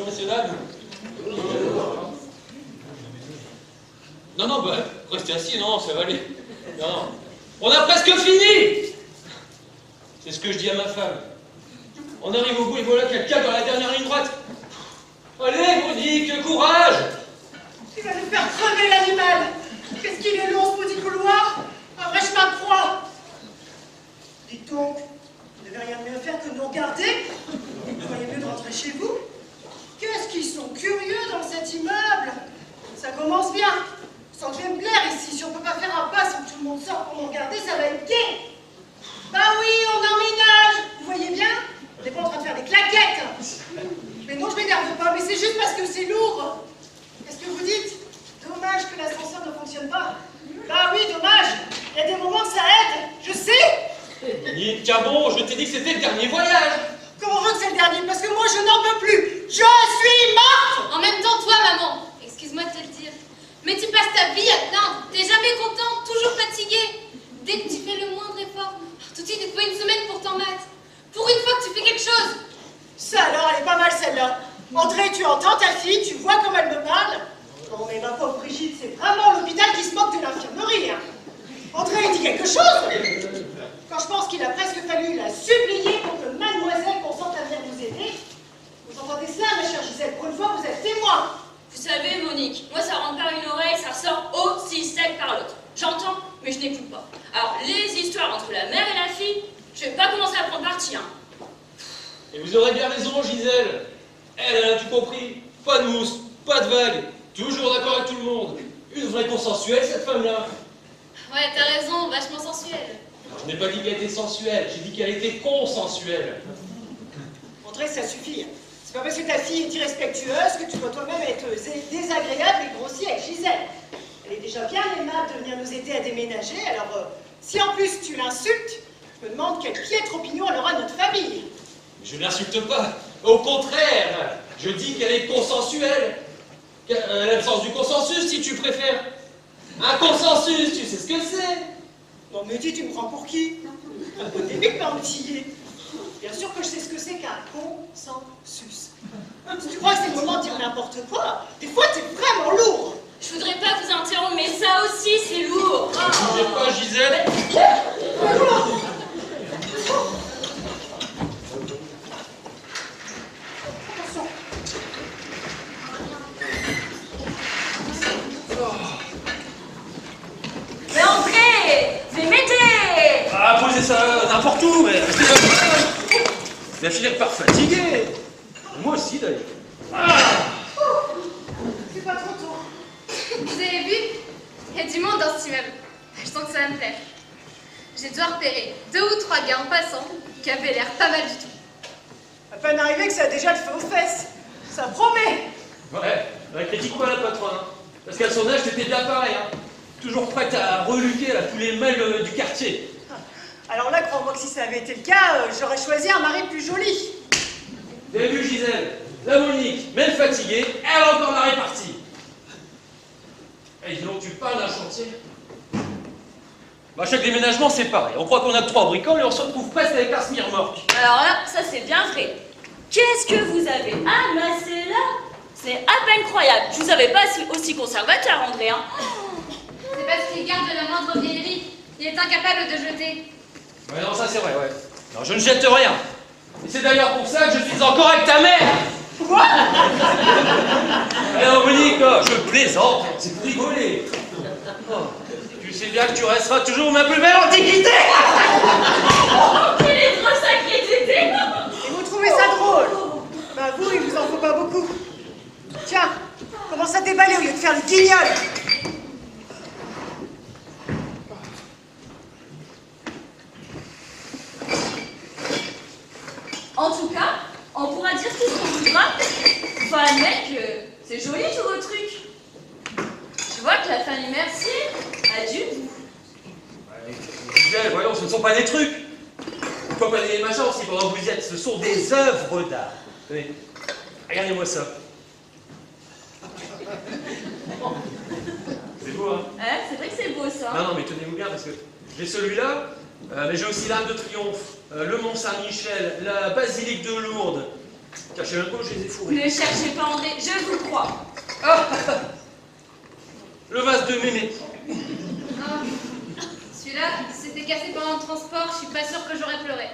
messieurs, dames. Non, non, bah, restez assis, non, ça va aller. Non, on a presque fini. C'est ce que je dis à ma femme. On arrive au bout et voilà quelqu'un dans la dernière ligne droite. Allez, Monique, courage! Tu vas nous faire crever l'animal. Qu'est-ce qu'il est long, ce petit couloir? Un vrai chemin de croix. Dites donc, vous n'avez rien de mieux à faire que de nous regarder? Vous voyez mieux de rentrer chez vous? Qu'est-ce qu'ils sont curieux dans cet immeuble? Ça commence bien. Sans que je vais me plaire ici. Si on peut pas faire un pas sans que tout le monde sorte pour nous regarder, ça va être gai. Bah oui, on emménage. Vous voyez bien? On n'est pas en train de faire des claquettes. Mais non, je m'énerve pas, mais c'est juste parce que c'est lourd. Qu'est-ce que vous dites? Dommage que l'ascenseur ne fonctionne pas. Bah oui, dommage. Il y a des moments que ça aide. Je sais. Monique, tiens bon, je t'ai dit que c'était le dernier voyage. Comment veut que c'est le dernier? Parce que moi, je n'en peux plus. Je suis morte. En même temps, toi, maman, excuse-moi de te le dire, mais tu passes ta vie à te plaindre. T'es jamais contente, toujours fatiguée. Dès que tu fais le moindre effort, tout de suite, il te faut une semaine pour t'en mettre. Pour une fois que tu fais quelque chose. Ça alors, elle est pas mal celle-là. André, tu entends ta fille, tu vois comme elle me parle. Bon, mais ma pauvre Brigitte, c'est vraiment l'hôpital qui se moque de l'infirmerie. Hein. André, il dit quelque chose. Quand je pense qu'il a presque fallu la supplier pour que mademoiselle consente à venir nous aider. Vous entendez cela, ma chère Gisèle? Pour une fois, vous êtes témoin. Vous savez, Monique, moi ça rentre par une oreille, ça ressort aussi sec par l'autre. J'entends, mais je n'écoute pas. Alors, les histoires entre la mère et la fille, je vais pas commencer à prendre parti, hein. Et vous aurez bien raison, Gisèle. Elle a tout compris. Pas de mousse, pas de vague. Toujours d'accord avec tout le monde. Une vraie consensuelle, cette femme-là. Ouais, t'as raison, vachement sensuelle. Je n'ai pas dit qu'elle était sensuelle, j'ai dit qu'elle était consensuelle. André, ça suffit. C'est pas parce que ta fille est irrespectueuse que tu dois toi-même être désagréable et grossier avec Gisèle. Elle est déjà bien aimable de venir nous aider à déménager, alors si en plus tu l'insultes, je me demande quelle piètre opinion elle aura de notre famille. Je ne l'insulte pas. Au contraire, je dis qu'elle est consensuelle. Elle a le sens du consensus, si tu préfères. Un consensus, tu sais ce que c'est? Non mais dis, tu me prends pour qui? Au début de m'embrouiller. Bien sûr que je sais ce que c'est qu'un consensus. Si tu crois que c'est le moment de dire n'importe quoi, des fois t'es vraiment lourd. Je voudrais pas vous interrompre, mais ça aussi c'est lourd. Je sais pas, Gisèle. Mais André, c'est m'aider. Ah, posez ça n'importe où, mais je vais finir par fatiguer. Moi aussi, d'ailleurs. C'est pas trop tôt. Vous avez vu? Il y a du monde dans cet immeuble. Je sens que ça va me plaire. J'ai dû repérer 2 ou 3 gars en passant qui avaient l'air pas mal du tout. À peine arrivé que ça a déjà le feu aux fesses. Ça promet. Ouais, critique pas la patronne, hein. Parce qu'à son âge, t'étais bien pareil, hein. Toujours prête à reluquer là, tous les mails du quartier. Alors là, crois-moi que si ça avait été le cas, j'aurais choisi un mari plus joli. Vous avez vu, Gisèle? La Monique, même fatiguée, elle a encore la répartie. Et dis donc, tu parles d'un chantier? Bah, chaque déménagement, c'est pareil. On croit qu'on a que 3 bricoles et on se retrouve presque avec un semi-remorque. Alors là, ça c'est bien vrai. Qu'est-ce que vous avez amassé là? C'est à peine croyable. Je vous avais pas aussi conservateur, André, hein. C'est parce qu'il garde la moindre vieillerie. Il est incapable de jeter. Ouais, non, ça c'est vrai, ouais. Non, je ne jette rien. Et c'est d'ailleurs pour ça que je suis encore avec ta mère. Quoi? Alors, Monique, je plaisante, c'est pour rigoler. Oh, tu sais bien que tu resteras toujours ma plus belle antiquité. Il est trop sacré, t'étais. Et vous trouvez ça drôle? Bah vous, il vous en faut pas beaucoup. Tiens, commence à déballer au lieu de faire le guignol. En tout cas, on pourra dire tout ce qu'on voudra. Faut admettre que c'est joli tous vos trucs. Je vois que la famille Mercier a du goût. Ouais, voyons, ce ne sont pas des trucs. Il faut pas des machins aussi pendant que vous y êtes. Ce sont des œuvres d'art. Tenez, regardez-moi ça. C'est beau, hein? Ouais, c'est vrai que c'est beau ça. Non, non, mais tenez-vous bien parce que j'ai celui-là, mais j'ai aussi l'Arc de Triomphe, le Mont Saint-Michel, la Basilique de Lourdes. Cachez un peu, je les ai fourrés. Ne cherchez pas André, je vous crois. Ah, le vase de mémé. Ah, celui-là, il s'était cassé pendant le transport, je suis pas sûre que j'aurais pleuré.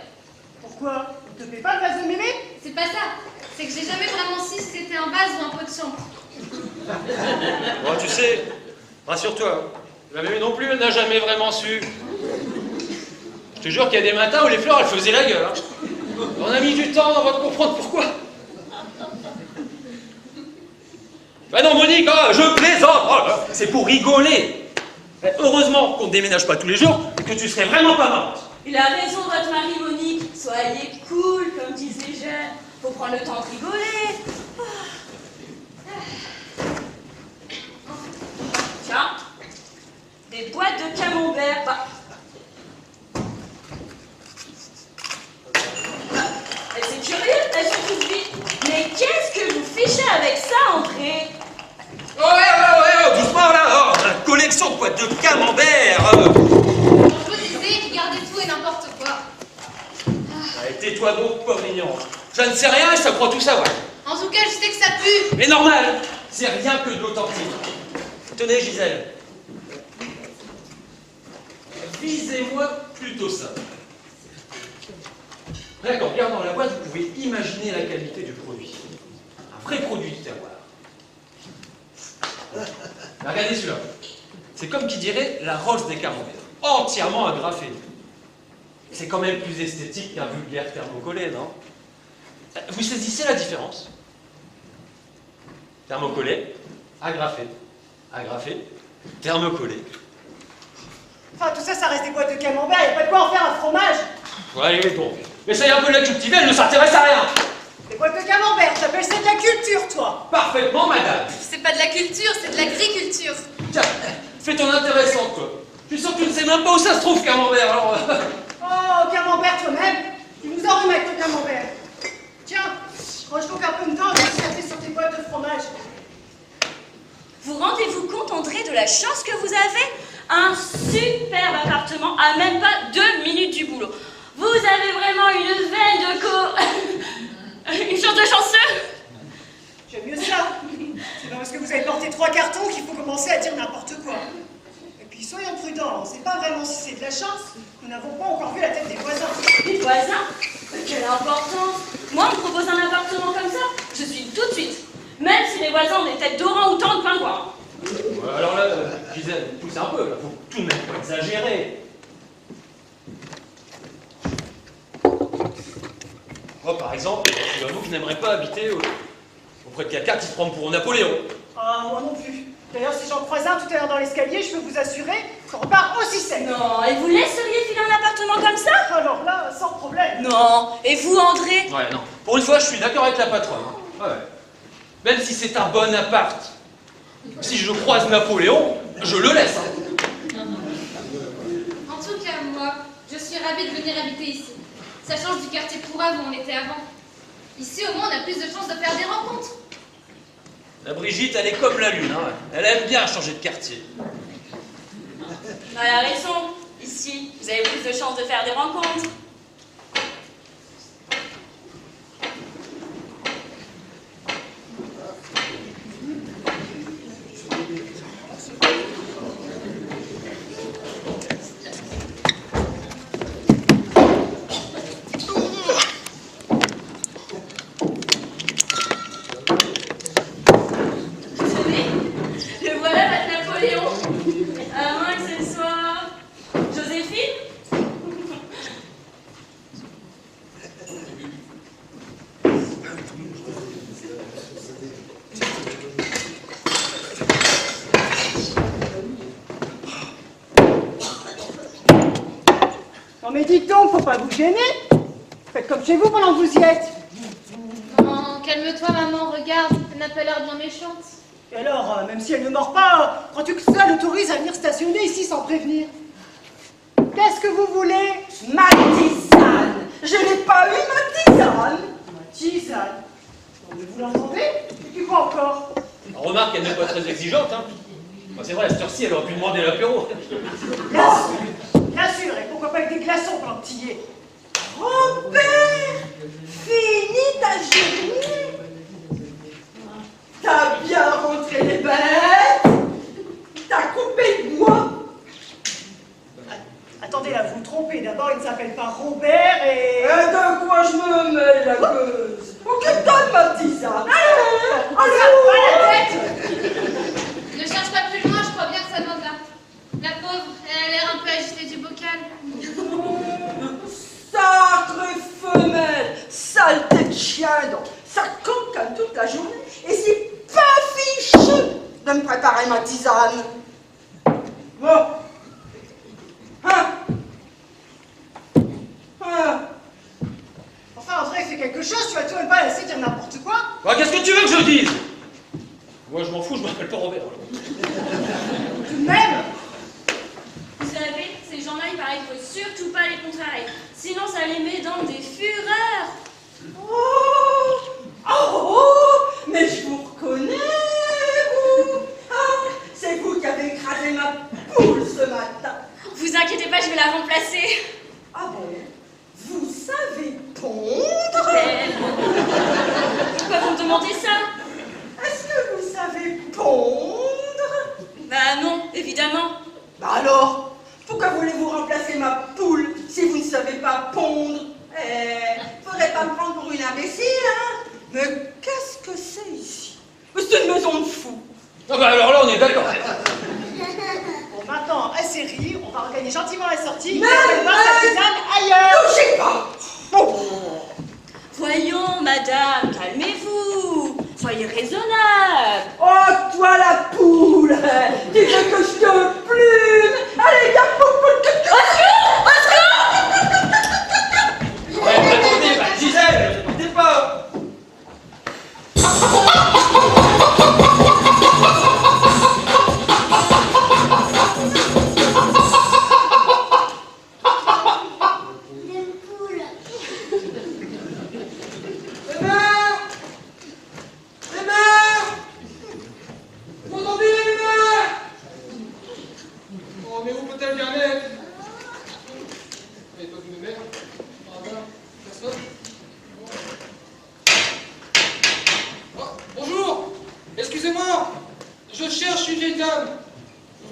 Pourquoi? On te fait pas le vase de mémé? C'est pas ça, c'est que j'ai jamais vraiment su si c'était un vase ou un pot de chambre. Bon, tu sais, rassure-toi, la mémé non plus, elle n'a jamais vraiment su. Je te jure qu'il y a des matins où les fleurs, elles faisaient la gueule. Hein. On a mis du temps avant de comprendre pourquoi. Ben non, Monique, hein, je plaisante. Oh, c'est pour rigoler. Heureusement qu'on ne déménage pas tous les jours et que tu serais vraiment pas marrante. Il a raison, votre mari Monique. Soyez cool, comme disent les jeunes. Faut prendre le temps de rigoler. Tiens, des boîtes de camembert. Bah. C'est curieux, elles sont toutes vides. Mais qu'est-ce que vous fichez avec ça, André? Ouais, doucement là. Oh, collection de boîtes de camembert. Je vous disais qu'il gardait tout et n'importe quoi. Allez, tais-toi donc, pauvre mignon. Je ne sais rien et ça croit tout savoir. En tout cas, je sais que ça pue. Mais normal, c'est rien que de l'authentique. Tenez, Gisèle. Visez-moi plutôt ça. D'accord, regarde dans la boîte, vous pouvez imaginer la qualité du produit. Un vrai produit du terroir. Regardez celui-là. C'est comme qui dirait la rose des camemberts. Entièrement agrafée. C'est quand même plus esthétique qu'un vulgaire thermocollé, non? Vous saisissez la différence? Thermocollé, agrafé, agrafé, thermocollé. Enfin, tout ça, ça reste des boîtes de camembert, y a pas de quoi en faire un fromage. Allez, donc. Essayez un peu de la cultiver, elle ne s'intéresse à rien. Des boîtes de camembert, t'appelles ça de la culture, toi? Parfaitement, madame. C'est pas de la culture, c'est de l'agriculture. Tiens, fais ton intéressante, toi. Je suis sûr que tu ne sais même pas où ça se trouve, camembert, alors... Oh, camembert toi-même, tu nous en remets avec ton camembert. Tiens, range donc un peu de temps et laisse sur tes boîtes de fromage. Vous rendez-vous compte, André, de la chance que vous avez? Un superbe appartement à même pas 2 minutes du boulot. Vous avez vraiment une veine de une chance de chanceux. J'aime mieux ça. C'est pas parce que vous avez porté 3 cartons qu'il faut commencer à dire n'importe quoi. Et puis soyons prudents, on ne sait pas vraiment si c'est de la chance. Nous n'avons pas encore vu la tête des voisins. Les voisins? Quelle importance! Moi, on me propose un appartement comme ça, je suis tout de suite. Même si les voisins ont des têtes d'orang-outan de pingouins. Ouais, alors là, Gisèle, pousse un peu, là. Faut tout de même pas exagérer. Moi, par exemple, je vous que je n'aimerais pas habiter auprès de quelqu'un qui se prend pour Napoléon. Ah, moi non plus. D'ailleurs, si j'en croise un tout à l'heure dans l'escalier, je peux vous assurer qu'on repart aussi sec. Non, et vous laisseriez filer un appartement comme ça? Alors là, sans problème. Non, et vous, André? Ouais, non. Pour une fois, je suis d'accord avec la patronne. Hein. Ouais. Même si c'est un bon appart, si je croise Napoléon, je le laisse. Hein. En tout cas, moi, je suis ravie de venir habiter ici. Ça change du quartier pourrave où on était avant. Ici, au moins, on a plus de chances de faire des rencontres. La Brigitte, elle est comme la lune. Hein. Elle aime bien changer de quartier. Elle a raison. Ici, vous avez plus de chances de faire des rencontres. Mais dites donc, faut pas vous gêner. Faites comme chez vous pendant que vous y êtes. Non, calme-toi, maman, regarde, elle n'a pas l'air bien méchante. Et alors, même si elle ne mord pas, crois-tu que ça l'autorise à venir stationner ici sans prévenir? Qu'est-ce que vous voulez? Ma tisane! Je n'ai pas eu ma tisane! Ma tisane? Non, mais vous l'entendez? Et puis quoi encore? Remarque, elle n'est pas très exigeante. Hein. Bon, c'est vrai, à cette heure-ci, elle aurait pu demander l'apéro. Bien sûr, et pourquoi pas avec des glaçons pendant que t'y es? Robert, fini ta journée. T'as bien rentré les bêtes. T'as coupé de moi. Attendez là, vous vous trompez. D'abord, il ne s'appelle pas Robert et... Et de quoi je me mêle, la gueuse? Occupe-toi de ma tisane. Allez, Pas la tête! Ne cherche pas plus loin, je crois bien que ça doit là. La pauvre, elle a l'air un peu agitée du bocal. Sacré femelle, saleté de chien, donc. Ça cancane toute la journée et c'est pas fichu de me préparer ma tisane. Bon. Hein? Enfin, André, fais quelque chose, tu vas tout même pas laisser dire n'importe quoi. Bah, qu'est-ce que tu veux que je dise? Moi, je m'en fous, je m'appelle pas Robert. Tout de même. Vous savez, ces gens-là, il paraît qu'il faut surtout pas les contrarier. Sinon, ça les met dans des fureurs. Oh, mais je vous reconnais, vous. Ah, c'est vous qui avez écrasé ma poule ce matin. Vous inquiétez pas, je vais la remplacer. Ah bon? Vous savez pondre? Pourquoi vous me demandez ça? Est-ce que vous savez pondre? Bah non, évidemment. Bah alors, pourquoi voulez-vous remplacer ma poule si vous ne savez pas pondre? Faudrait pas me prendre pour une imbécile, hein? Mais qu'est-ce que c'est ici? C'est une maison de fous. Ah bah alors là, on est d'accord. Bon, maintenant, assez ri, on va regagner gentiment la sortie. Mais- Et on va voir sa tisane ailleurs. Touchez pas! Oh. Voyons, madame, calmez-vous. Soyez raisonnable. Oh, toi la poule! Tu veux que je te plume? Allez, viens, poule, Ouais, attendez, bah, Gisèle, ne partez pas. Oh, mais où peut-elle bien être? Et toi, tu me mets? Ah, voilà. Personne? Oh, bonjour! Excusez-moi! Je cherche une vieille dame.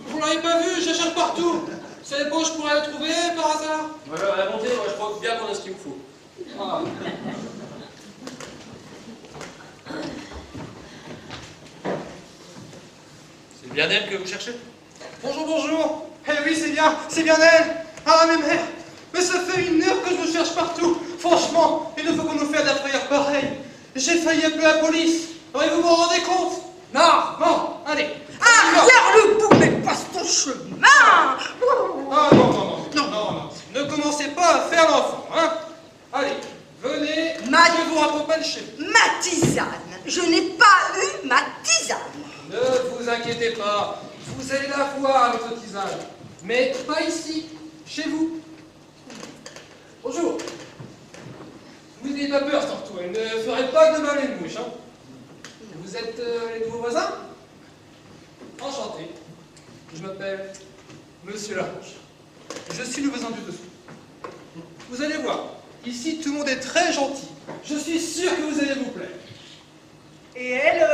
Vous ne l'avez pas vue, je la cherche partout. Vous savez pas où je pourrais la trouver, par hasard? Voilà, la montée, moi, je crois bien qu'on a ce qu'il me faut. Ah. C'est bien elle que vous cherchez? Bonjour, bonjour! Eh oui, c'est bien elle! Ah, mais merde! Mais ça fait une heure que je vous cherche partout! Franchement, il ne faut qu'on nous fasse de la frayeur pareille! J'ai failli appeler la police! Oui, vous vous rendez compte? Non! Bon, allez! Arrière le bout, mais passe ton chemin! Ah non, ne commencez pas à faire l'enfant, hein? Allez, venez, je vous raccompagne chez vous. Ma tisane! Je n'ai pas eu ma tisane! Ne vous inquiétez pas, vous allez la voir, votre tisane. Mais pas ici, chez vous. Bonjour. Vous n'ayez pas peur, surtout, elle ne ferait pas de mal à une mouche, hein? Vous êtes les nouveaux voisins? Enchanté. Je m'appelle Monsieur Larouche. Je suis le voisin du dessous. Vous allez voir, ici tout le monde est très gentil. Je suis sûr que vous allez vous plaire. Et elle,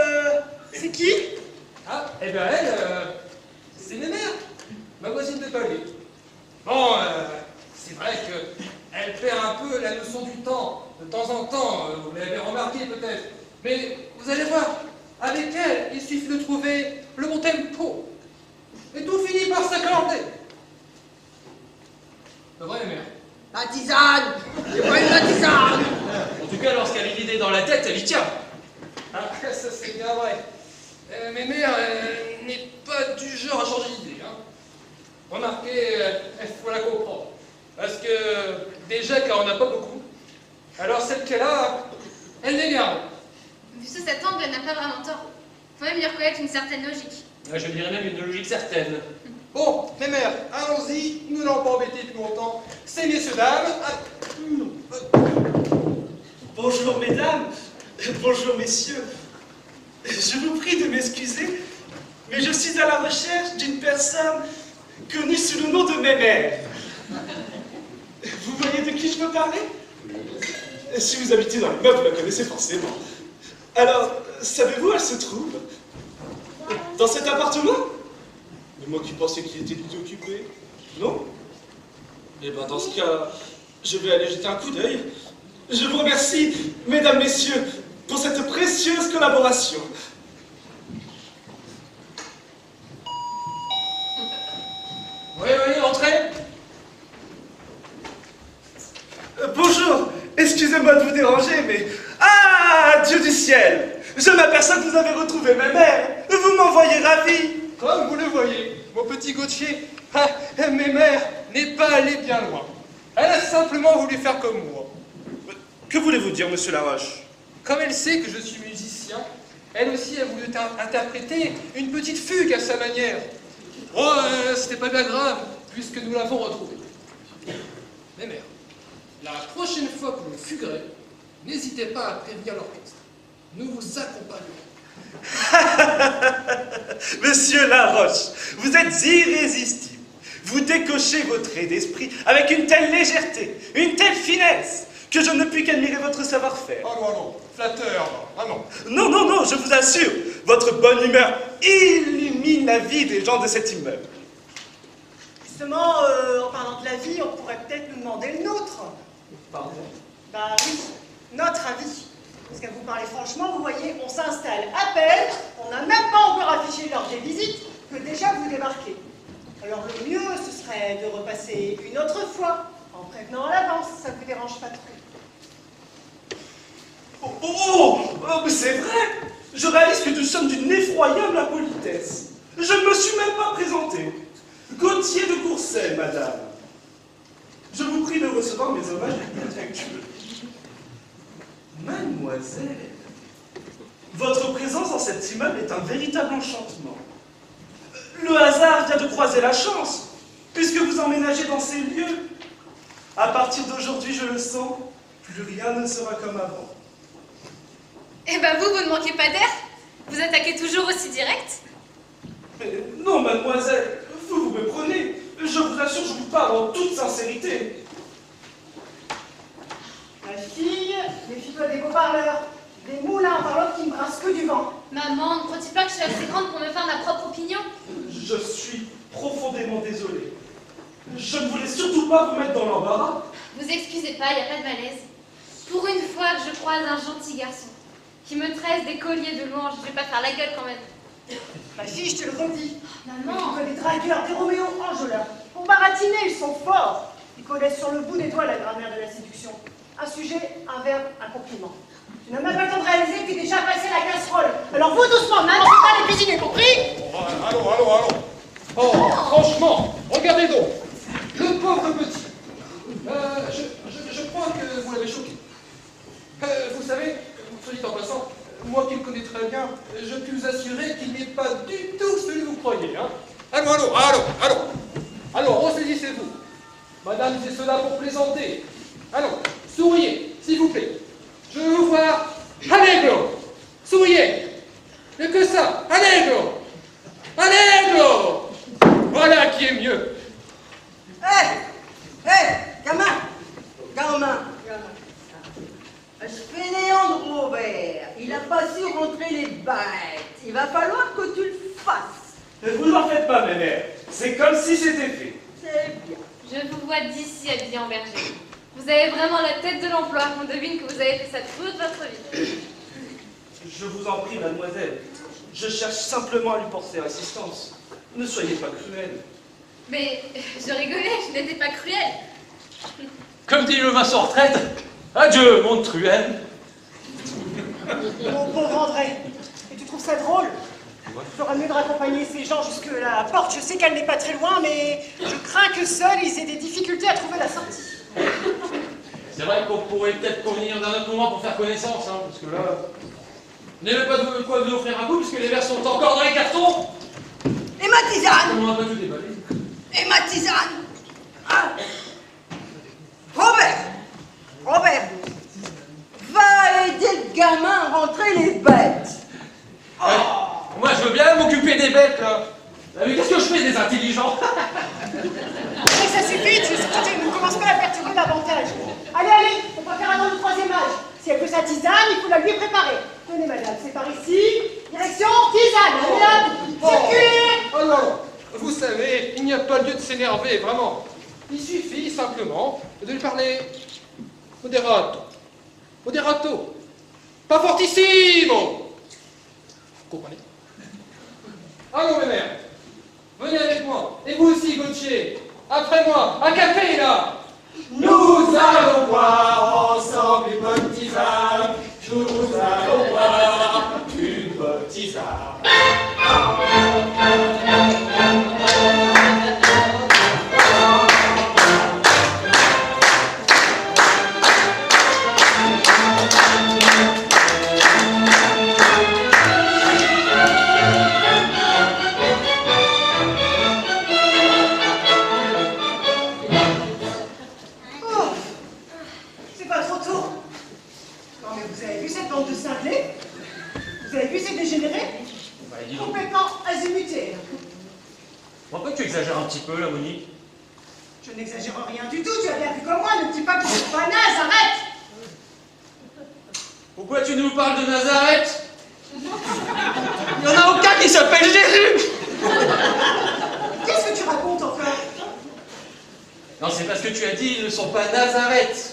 c'est qui? Ah, eh bien elle, c'est mes mères, ma voisine de palier. Bon, c'est vrai qu'elle perd un peu la notion du temps, de temps en temps, vous l'avez remarqué peut-être. Mais vous allez voir, avec elle, il suffit de trouver le bon tempo. Et tout finit par s'accorder. C'est vrai, mère? La tisane! J'ai pas eu la tisane! En tout cas, lorsqu'elle a l'idée dans la tête, elle y tient. Ah, ça c'est bien vrai. Mais mère n'est pas du genre à changer d'idée. Hein. Remarquez, il faut la comprendre. Parce que déjà qu'elle n'en a pas beaucoup, alors celle qu'elle a, elle les garde. Vu sous cet angle, elle n'a pas vraiment tort. Faut même lui reconnaître une certaine logique. Je dirais même une logique certaine. Bon, mes mères, allons-y, nous n'allons pas embêter plus longtemps. Ces messieurs, dames. Bonjour mesdames, bonjour messieurs. Je vous prie de m'excuser, mais je suis à la recherche d'une personne connue sous le nom de Mémère. Vous voyez de qui je veux parler? Si vous habitez dans l'immeuble, vous la connaissez forcément. Alors, savez-vous où elle se trouve? Dans cet appartement? Mais moi qui pensais qu'il était occupé. Non? Eh bien, dans ce cas, je vais aller jeter un coup d'œil. Je vous remercie, mesdames, messieurs, pour cette précieuse collaboration. Oui, entrez. Bonjour, excusez-moi de vous déranger, mais... Ah, Dieu du ciel! Je m'aperçois que vous avez retrouvé ma mère. Vous m'envoyez ravi. Comme vous le voyez, mon petit Gauthier, mes mères n'est pas allée bien loin. Elle a simplement voulu faire comme moi. Que voulez-vous dire, monsieur Laroche? Comme elle sait que je suis musicien, elle aussi a voulu interpréter une petite fugue à sa manière. Oh, c'était pas bien grave, puisque nous l'avons retrouvée. Mais mère, la prochaine fois que vous fuguerez, n'hésitez pas à prévenir l'orchestre. Nous vous accompagnerons. Monsieur Laroche, vous êtes irrésistible. Vous décochez vos traits d'esprit avec une telle légèreté, une telle finesse, que je ne puis qu'admirer votre savoir-faire. Oh non, flatteur, vraiment. Non, je vous assure, votre bonne humeur illumine la vie des gens de cet immeuble. Justement, en parlant de la vie, on pourrait peut-être nous demander le nôtre. Pardon? Bah oui, notre avis. Parce qu'à vous parler franchement, vous voyez, on s'installe à peine, on n'a même pas encore affiché l'heure des visites, que déjà vous débarquez. Alors le mieux, ce serait de repasser une autre fois, en prévenant à l'avance, ça ne vous dérange pas trop. Oh, mais c'est vrai! Je réalise que nous sommes d'une effroyable impolitesse. Je ne me suis même pas présenté. Gauthier de Courcelles, madame. Je vous prie de recevoir mes hommages les plus respectueux. Mademoiselle, votre présence dans cet immeuble est un véritable enchantement. Le hasard vient de croiser la chance, puisque vous emménagez dans ces lieux. À partir d'aujourd'hui, je le sens, plus rien ne sera comme avant. Eh ben vous ne manquez pas d'air. Vous attaquez toujours aussi direct. Mais non, mademoiselle, vous me prenez. Je vous assure, je vous parle en toute sincérité. Ma fille, méfie-toi des beaux-parleurs, des moulins par l'autre qui ne brassent que du vent. Maman, ne crois-tu pas que je suis assez grande pour me faire ma propre opinion? Je suis profondément désolé. Je ne voulais surtout pas vous mettre dans l'embarras. Vous excusez pas, il n'y a pas de malaise. Pour une fois que je croise un gentil garçon qui me tresse des colliers de louanges, je vais pas faire la gueule quand même. Ma fille, je te le redis. Maman. Que les dragueurs, des Roméo enjôleurs. Pour baratiner, ils sont forts. Ils connaissent sur le bout des doigts la grammaire de la séduction. Un sujet, un verbe, un compliment. Tu n'as même pas le temps de réaliser que tu es déjà passé la casserole. Alors vous doucement, ne mangez pas les cuisiner, compris? Oh, allons. Oh, franchement, regardez donc. Le pauvre petit. Je crois que vous l'avez choqué. Vous savez, soit dit en passant, moi qui le connais très bien, je puis vous assurer qu'il n'est pas du tout celui que vous croyez. Hein. Allons, ressaisissez-vous. Madame, c'est cela pour plaisanter. Allons, souriez, s'il vous plaît. Je veux vous voir. Allegro. Souriez. Mais que ça. Allegro. Voilà qui est mieux. Gamin. Ce fainéant de Robert, il n'a pas su rentrer les bêtes. Il va falloir que tu le fasses. Ne vous en faites pas, ma mère. C'est comme si c'était fait. C'est bien. Je vous vois d'ici habillé en berger. Vous avez vraiment la tête de l'emploi. On devine que vous avez fait ça toute votre vie. Je vous en prie, mademoiselle. Je cherche simplement à lui porter assistance. Ne soyez pas cruelle. Mais je rigolais, je n'étais pas cruelle. Comme dit le maçon en retraite, adieu, mon truelle. Mon pauvre André, et tu trouves ça drôle? Il ferait mieux de raccompagner ces gens jusque la porte. Je sais qu'elle n'est pas très loin, mais je crains que seuls ils aient des difficultés à trouver la sortie. C'est vrai qu'on pourrait peut-être convenir d'un autre moment pour faire connaissance, hein, parce que là, vous n'avez pas de quoi vous offrir un coup, puisque les verres sont encore dans les cartons. Et ma tisane? On n'a pas tout déballé. Et ma tisane? Ah. Robert, va aider le gamin à rentrer les bêtes. Moi, je veux bien m'occuper des bêtes, là. Ah, mais qu'est-ce que je fais des intelligents? Mais ça suffit, tu sais, ne commence pas à perturber davantage. Allez, allez, on va faire attendre le troisième âge. Si elle veut sa tisane, il faut la lui préparer. Tenez, madame, c'est par ici. Direction tisane. Allez, là, circulez. Oh non, vous savez, il n'y a pas lieu de s'énerver, vraiment. Il suffit simplement de lui parler moderato. Moderato. Pas fortissimo. Vous comprenez? Allons, mes mères. Venez avec moi. Et vous aussi, Gauthier. Après moi, a cappella. Nous allons boire ensemble une bonne tisane. Nous allons boire une bonne tisane. C'est pas trop tôt. Non, mais vous avez vu cette bande de cinglés? Vous avez vu ces dégénérés? Bah, dis donc. Complètement azimutés. Pourquoi tu exagères un petit peu, là, Monique? Je n'exagère rien du tout, tu as bien vu comme moi, ne me dis pas que c'est pas naze, arrête! Pourquoi tu nous parles de Nazareth? Il n'y en a aucun qui s'appelle Jésus! Qu'est-ce que tu racontes encore? Non, c'est parce que tu as dit, ils ne sont pas Nazareth.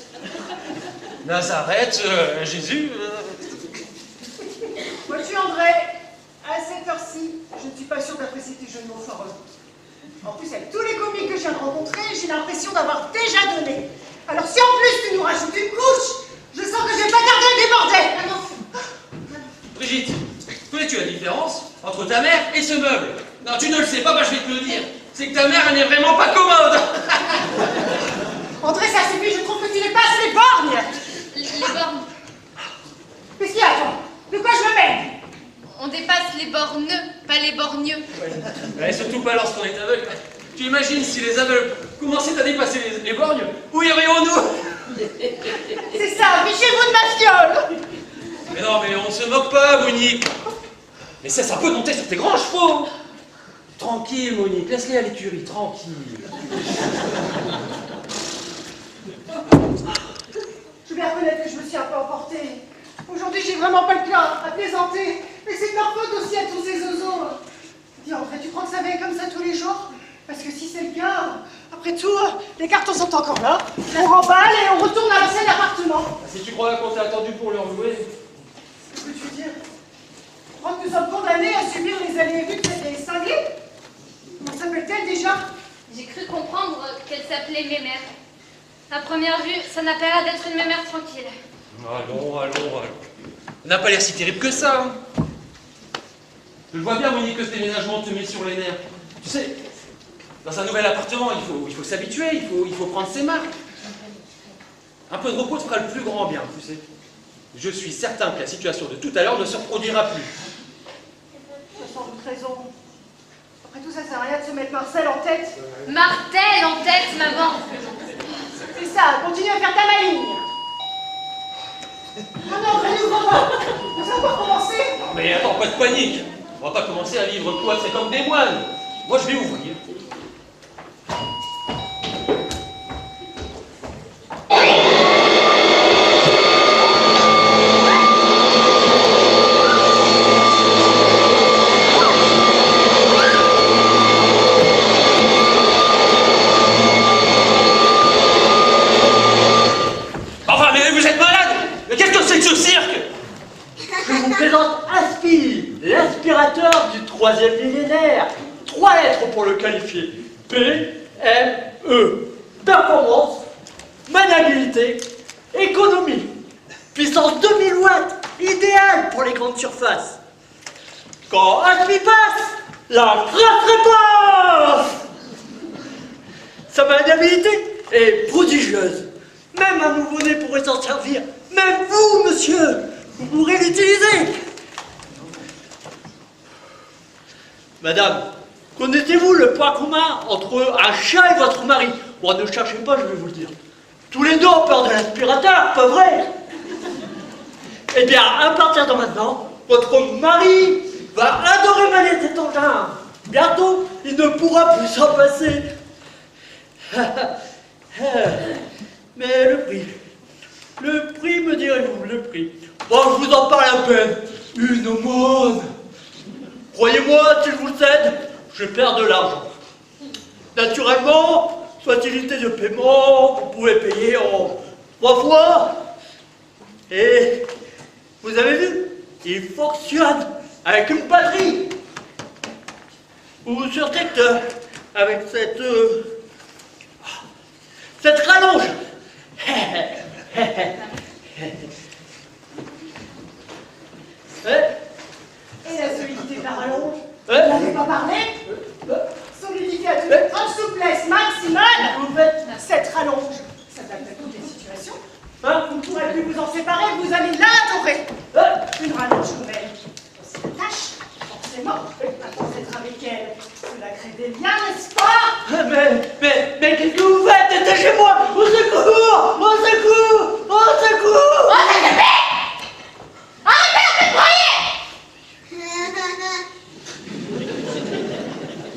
Nazareth, Jésus... Vois-tu, André, à cette heure-ci, je ne suis pas sûre d'apprécier tes jeux de mots foireux. En plus, avec tous les comiques que je viens de rencontrer, j'ai l'impression d'avoir déjà donné. Alors si en plus tu nous rajoutes une couche, je sens que je vais pas tarder à déborder. Ah non. Brigitte, connais-tu la différence entre ta mère et ce meuble? Non, tu ne le sais pas, bah je vais te le dire. C'est que ta mère, elle n'est vraiment pas commode. André, ça suffit, je trouve que tu dépasses les bornes. Les bornes. Qu'est-ce qu'il y a, toi? De quoi je me mêle? On dépasse les borneux, pas les borgneux. Et surtout pas lorsqu'on est aveugle. Tu imagines si les aveugles commençaient à dépasser les borgnes? Où irions-nous? C'est ça, fichez-vous de ma fiole. Mais non, mais on se moque pas, Monique. Mais ça peut monter sur tes grands chevaux. Tranquille, Monique, laisse-les à l'écurie, tranquille. Je vais reconnaître que je me suis un peu emportée. Aujourd'hui, j'ai vraiment pas le cœur à plaisanter. Mais c'est de leur faute aussi à tous ces zozos. Dis, André, tu crois que ça va être comme ça tous les jours? Parce que si c'est le cas, après tout, les cartons sont encore là. On remballe et on retourne à l'ancien appartement. Si tu crois qu'on t'a attendu pour leur louer... Que peux-tu dire? Tu crois que nous sommes condamnés à subir les allées et venues de ces cinglés? Comment s'appelle-t-elle déjà? J'ai cru comprendre qu'elle s'appelait Mémère. À première vue, ça n'a pas l'air d'être une mémère tranquille. Allons. On n'a pas l'air si terrible que ça. Hein. Je vois bien, Monique, que ce déménagement te met sur les nerfs. Tu sais, dans un nouvel appartement, il faut s'habituer, il faut prendre ses marques. Un peu de repos te fera le plus grand bien, tu sais. Je suis certain que la situation de tout à l'heure ne se reproduira plus. Tu as sans doute raison. Après tout, ça sert à rien de se mettre Marcel en tête. Martel en tête, maman. C'est ça, continue à faire ta maligne. Non, n'ouvre pas. Nous avons pas commencé. Non mais attends, pas de panique. On va pas commencer à vivre cloîtrés comme des moines. Moi, je vais ouvrir. Enfin, mais vous êtes malade! Mais qu'est-ce que c'est que ce cirque? Je vous présente Aspi, l'aspirateur du 3e millénaire. 3 lettres pour le qualifier. P-M-E. Performance, maniabilité, économie. Puissance 2000 watts, idéal pour les grandes surfaces. Quand Aspi passe, la phrase réponse. Sa maniabilité est prodigieuse. Même un nouveau-né pourrait s'en servir. Même vous, monsieur, vous pourrez l'utiliser. Madame, connaissez-vous le point commun entre un chat et votre mari? Bon, ne cherchez pas, je vais vous le dire. Tous les deux ont peur de l'aspirateur, pas vrai? Eh bien, à partir de maintenant, votre mari va adorer manier cet engin. Bientôt, pourra plus s'en passer. Mais le prix, me direz-vous, le prix. Bon, je vous en parle à peine. Une aumône. Croyez-moi, si je vous le cède, je perds de l'argent. Naturellement, facilité de paiement, vous pouvez payer en 3 fois. Et vous avez vu, il fonctionne avec une batterie. Ou sur tracteur, avec cette rallonge. Et la solidité de la rallonge? Vous Ouais. n'avez pas parlé? Solidité à 2 mètres, souplesse maximale. Vous faites Cette rallonge s'adapte à toutes les situations. hein? Vous ne pourrez plus vous en séparer, vous allez l'adorer. Une rallonge nouvelle. On s'y attache, forcément. Attends d'être avec elle. Cela crée des liens, n'est-ce pas? Mais qu'est-ce que vous faites? Détachez-moi! Au secours! Au secours! Au secours! Oh, ça suffit! Arrêtez de me broyer!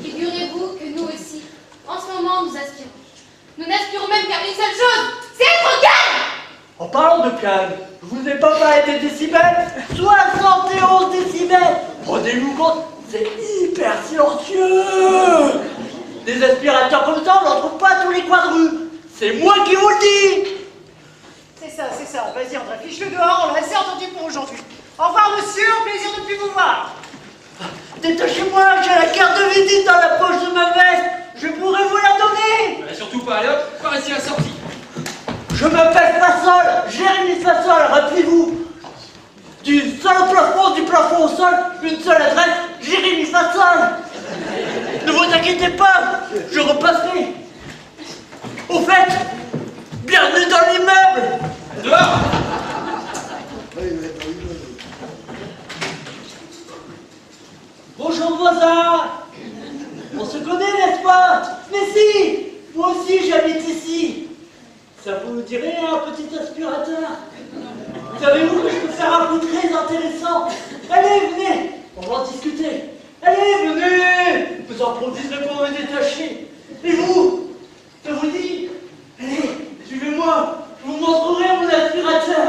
Figurez-vous que nous aussi, en ce moment, nous aspirons. Nous n'aspirons même qu'à une seule chose, c'est être calme! En parlant de calme, je vous ai pas parlé des décibels? 71 décibels! Rendez-vous compte, c'est hyper silencieux! Des aspirateurs comme ça, on n'en trouve pas à tous les coins de rue! C'est moi qui vous le dis! C'est ça, c'est ça. Vas-y, André, fiche-le dehors, on l'a assez entendu pour aujourd'hui. Au revoir, monsieur, au plaisir de ne plus vous voir. Détachez-moi, j'ai la carte de visite dans la poche de ma veste! Je pourrais vous la donner! Surtout pas, allez hop, par ici la sortie. Je m'appelle Fassol, Jérémy Fassol, rappelez-vous! Du sol au plafond, du plafond au sol, une seule adresse, Jérémy Fassol! Ne vous inquiétez pas, je repasserai! Au fait, bienvenue dans l'immeuble! Dehors! Bonjour voisin! On se connaît, n'est-ce pas? Mais si! Moi aussi j'habite ici! Ça vous dirait un petit aspirateur? Savez-vous que je peux faire un coup très intéressant? Allez, venez! On va en discuter! Allez, venez! Vous en profiterez pour me détacher! Et vous? Ça vous dit? Allez, suivez-moi! Je vous montrerai mon aspirateur!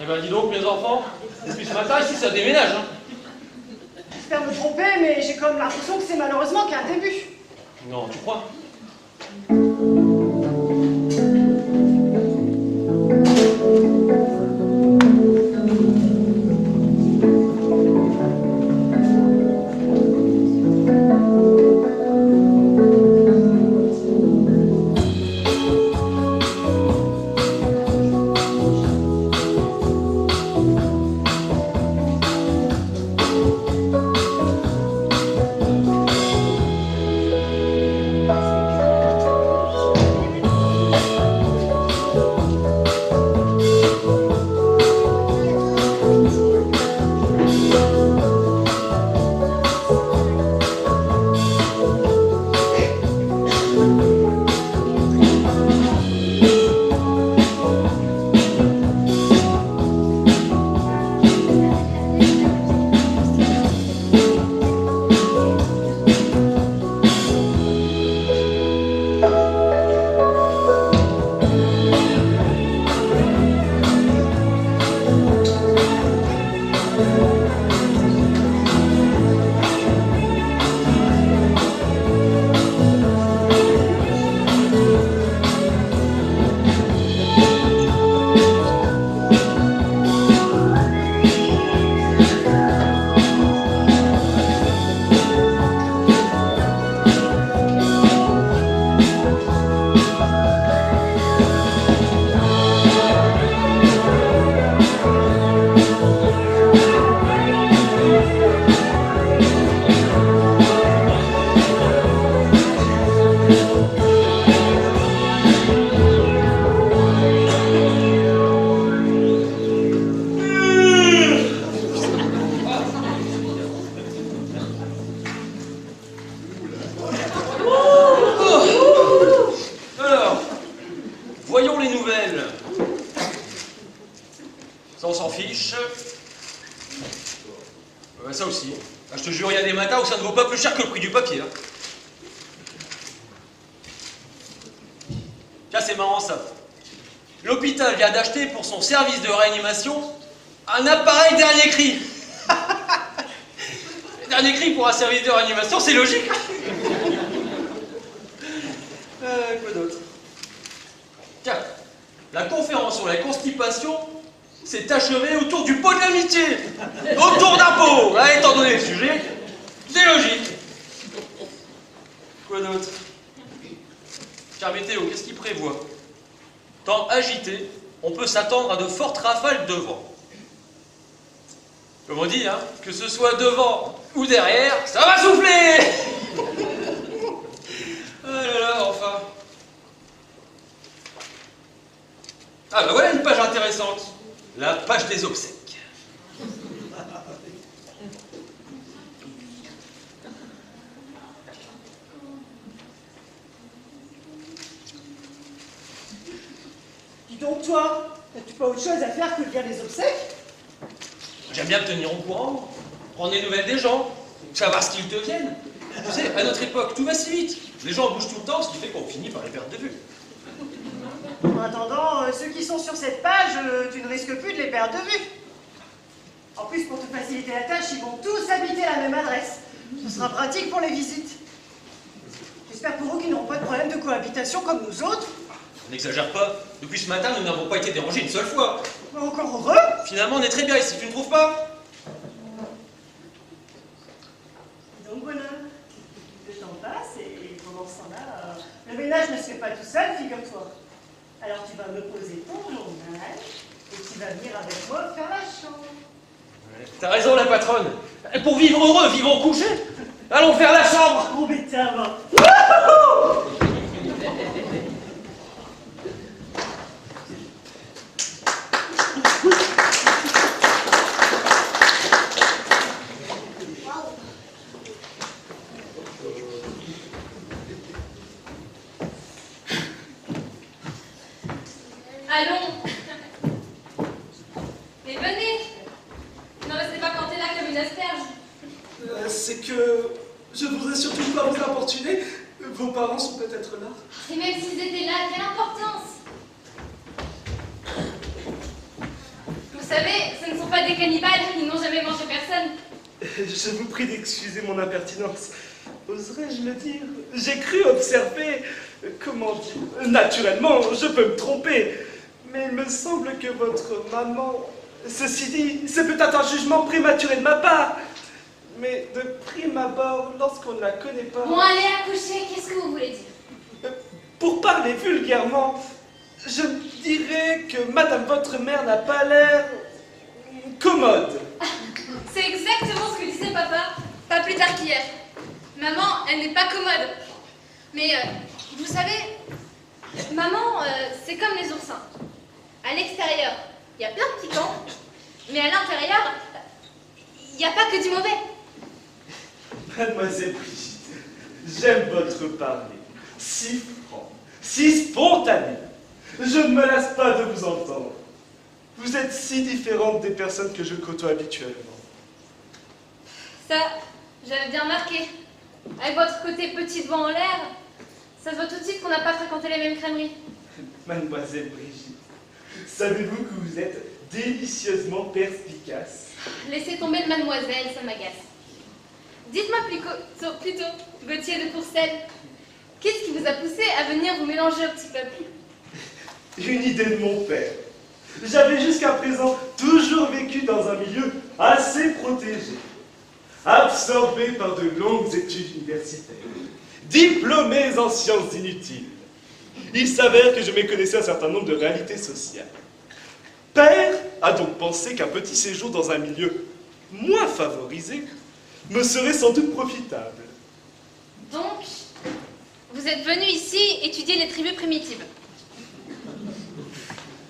Eh ben dis donc mes enfants, depuis ce matin ici ça déménage hein. J'espère me tromper, mais j'ai comme l'impression que c'est malheureusement qu'un début. Non, tu crois? que ça ne vaut pas plus cher que le prix du papier. Hein. Tiens, c'est marrant ça. L'hôpital vient d'acheter pour son service de réanimation un appareil dernier cri. Dernier cri pour un service de réanimation, c'est logique. Quoi d'autre? Tiens, la conférence sur la constipation s'est achevée autour du pot de l'amitié. Autour d'un pot, hein, étant donné le sujet, c'est logique. Quoi d'autre? Tiens, météo, qu'est-ce qu'il prévoit? Temps agité, on peut s'attendre à de fortes rafales de vent. Comme on dit, hein, que ce soit devant ou derrière, ça va souffler. Ah là là, enfin. Ah bah voilà une page intéressante. La page des obsèques. Dis donc, toi, n'as-tu pas autre chose à faire que de lire les obsèques? J'aime bien me tenir au courant, prendre des nouvelles des gens, savoir ce qu'ils deviennent. Tu sais, à notre époque, tout va si vite. Les gens bougent tout le temps, ce qui fait qu'on finit par les perdre de vue. En attendant, ceux qui sont sur cette page, tu ne risques plus de les perdre de vue. En plus, pour te faciliter la tâche, ils vont tous habiter à la même adresse. Ce sera pratique pour les visites. J'espère pour eux qu'ils n'auront pas de problème de cohabitation comme nous autres. On n'exagère pas. Depuis ce matin, nous n'avons pas été dérangés une seule fois. Encore heureux. Finalement, on est très bien ici, tu ne trouves pas? Donc voilà, le temps passe et pendant ce temps-là, le ménage ne se fait pas tout seul, figure-toi. Alors tu vas me poser ton journal et tu vas venir avec moi faire la chambre. T'as raison, la patronne. Pour vivre heureux, vivons couchés. Allons faire la chambre. Oh, mais t'as va. Allons. Mais venez. Ne restez pas plantés là comme une asperge. C'est que je voudrais surtout pas vous importuner. Vos parents sont peut-être là. Et même s'ils étaient là, quelle importance? Vous savez, ce ne sont pas des cannibales, ils n'ont jamais mangé personne. Je vous prie d'excuser mon impertinence. Oserais-je le dire? J'ai cru observer, comment dire, naturellement, je peux me tromper, mais il me semble que votre maman, ceci dit, c'est peut-être un jugement prématuré de ma part, mais de prime abord, lorsqu'on ne la connaît pas... Bon, allez accoucher, qu'est-ce que vous voulez dire? Pour parler vulgairement, je dirais que madame votre mère n'a pas l'air commode. C'est exactement ce que disait papa, pas plus tard qu'hier. Maman, elle n'est pas commode. Mais, vous savez, maman, c'est comme les oursins. À l'extérieur, il y a plein de piquants, mais à l'intérieur, il n'y a pas que du mauvais. Mademoiselle Brigitte, j'aime votre parler. Si franc, si spontané. Je ne me lasse pas de vous entendre. Vous êtes si différente des personnes que je côtoie habituellement. Ça, j'avais bien remarqué. Avec votre côté petite voix en l'air, ça se voit tout de suite qu'on n'a pas fréquenté les mêmes crèmeries. Mademoiselle Brigitte, savez-vous que vous êtes délicieusement perspicace? Laissez tomber le mademoiselle, ça m'agace. Dites-moi plutôt, Gauthier de Courcelles, qu'est-ce qui vous a poussé à venir vous mélanger au petit peuple? Une idée de mon père. J'avais jusqu'à présent toujours vécu dans un milieu assez protégé, absorbé par de longues études universitaires, diplômé en sciences inutiles. Il s'avère que je méconnaissais un certain nombre de réalités sociales. Père a donc pensé qu'un petit séjour dans un milieu moins favorisé me serait sans doute profitable. Donc, vous êtes venu ici étudier les tribus primitives.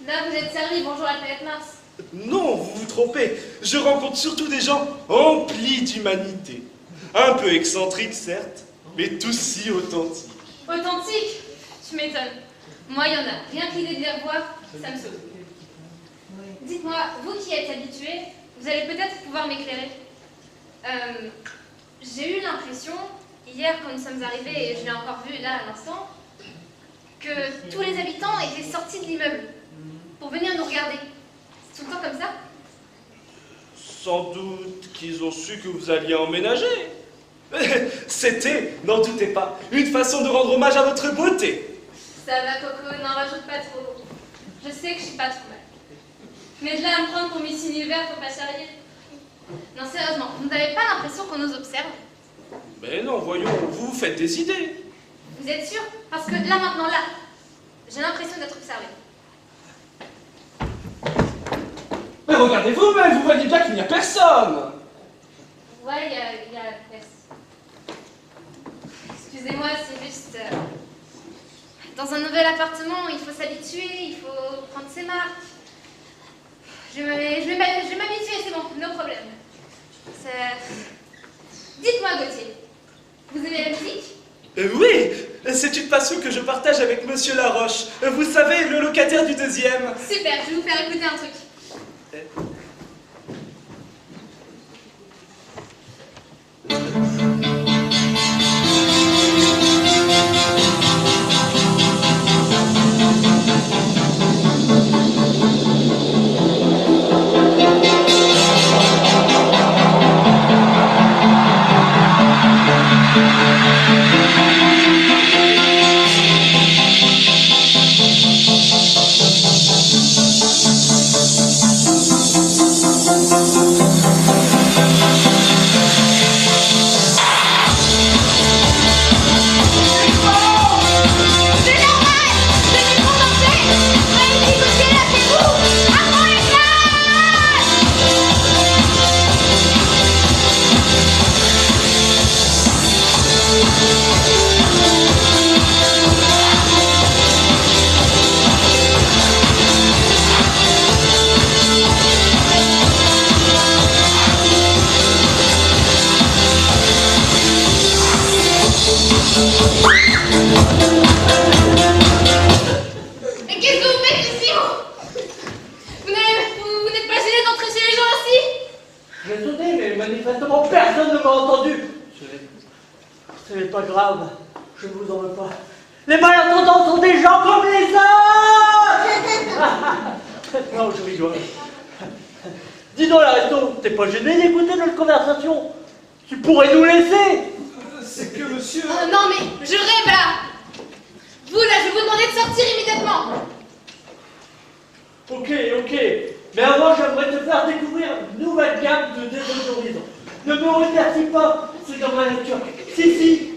Là, vous êtes servi, bonjour la planète Mars. Non, vous vous trompez. Je rencontre surtout des gens emplis d'humanité. Un peu excentriques, certes, mais tous si authentiques. Authentique? Tu m'étonnes. Moi, il y en a. Rien que l'idée de les revoir, ça me saute. Dites-moi, vous qui êtes habitué, vous allez peut-être pouvoir m'éclairer. J'ai eu l'impression, hier quand nous sommes arrivés, et je l'ai encore vu là à l'instant, que tous les habitants étaient sortis de l'immeuble pour venir nous regarder. C'est tout le temps comme ça? Sans doute qu'ils ont su que vous alliez emménager. C'était, n'en doutez pas, une façon de rendre hommage à votre beauté. Ça va, Coco, n'en rajoute pas trop. Je sais que je suis pas trop mal. Mais de là à me prendre pour Miss Univers, faut pas charrier. Non, sérieusement, vous n'avez pas l'impression qu'on nous observe? Mais non, voyons, vous vous faites des idées. Vous êtes sûr? Parce que là, maintenant, là, j'ai l'impression d'être observée. Mais regardez vous-même, vous voyez bien qu'il n'y a personne. Ouais, il y a... Excusez-moi, c'est juste... Dans un nouvel appartement, il faut s'habituer, il faut prendre ses marques. Je vais m'habituer, c'est bon, no problème. Dites-moi, Gauthier, vous aimez la musique? Oui, c'est une passion que je partage avec Monsieur Laroche. Vous savez, le locataire du deuxième. Super, je vais vous faire écouter un truc. Mais qu'est-ce que vous faites ici? Vous n'êtes pas gêné d'entrer chez les gens aussi? J'ai sonné, mais manifestement personne ne m'a entendu. Ce n'est pas grave, je ne vous en veux pas. Les malentendants sont des gens comme les autres. Non, je rigole. Dis donc, Aristo, t'es pas gêné d'écouter notre conversation? Tu pourrais nous laisser. C'est que monsieur... Oh non, mais je rêve là. Vous là, je vais vous demander de sortir immédiatement. Ok. Mais avant, j'aimerais te faire découvrir une nouvelle gamme de désodorisants. Ne me remercie pas, c'est dans ma nature. Si.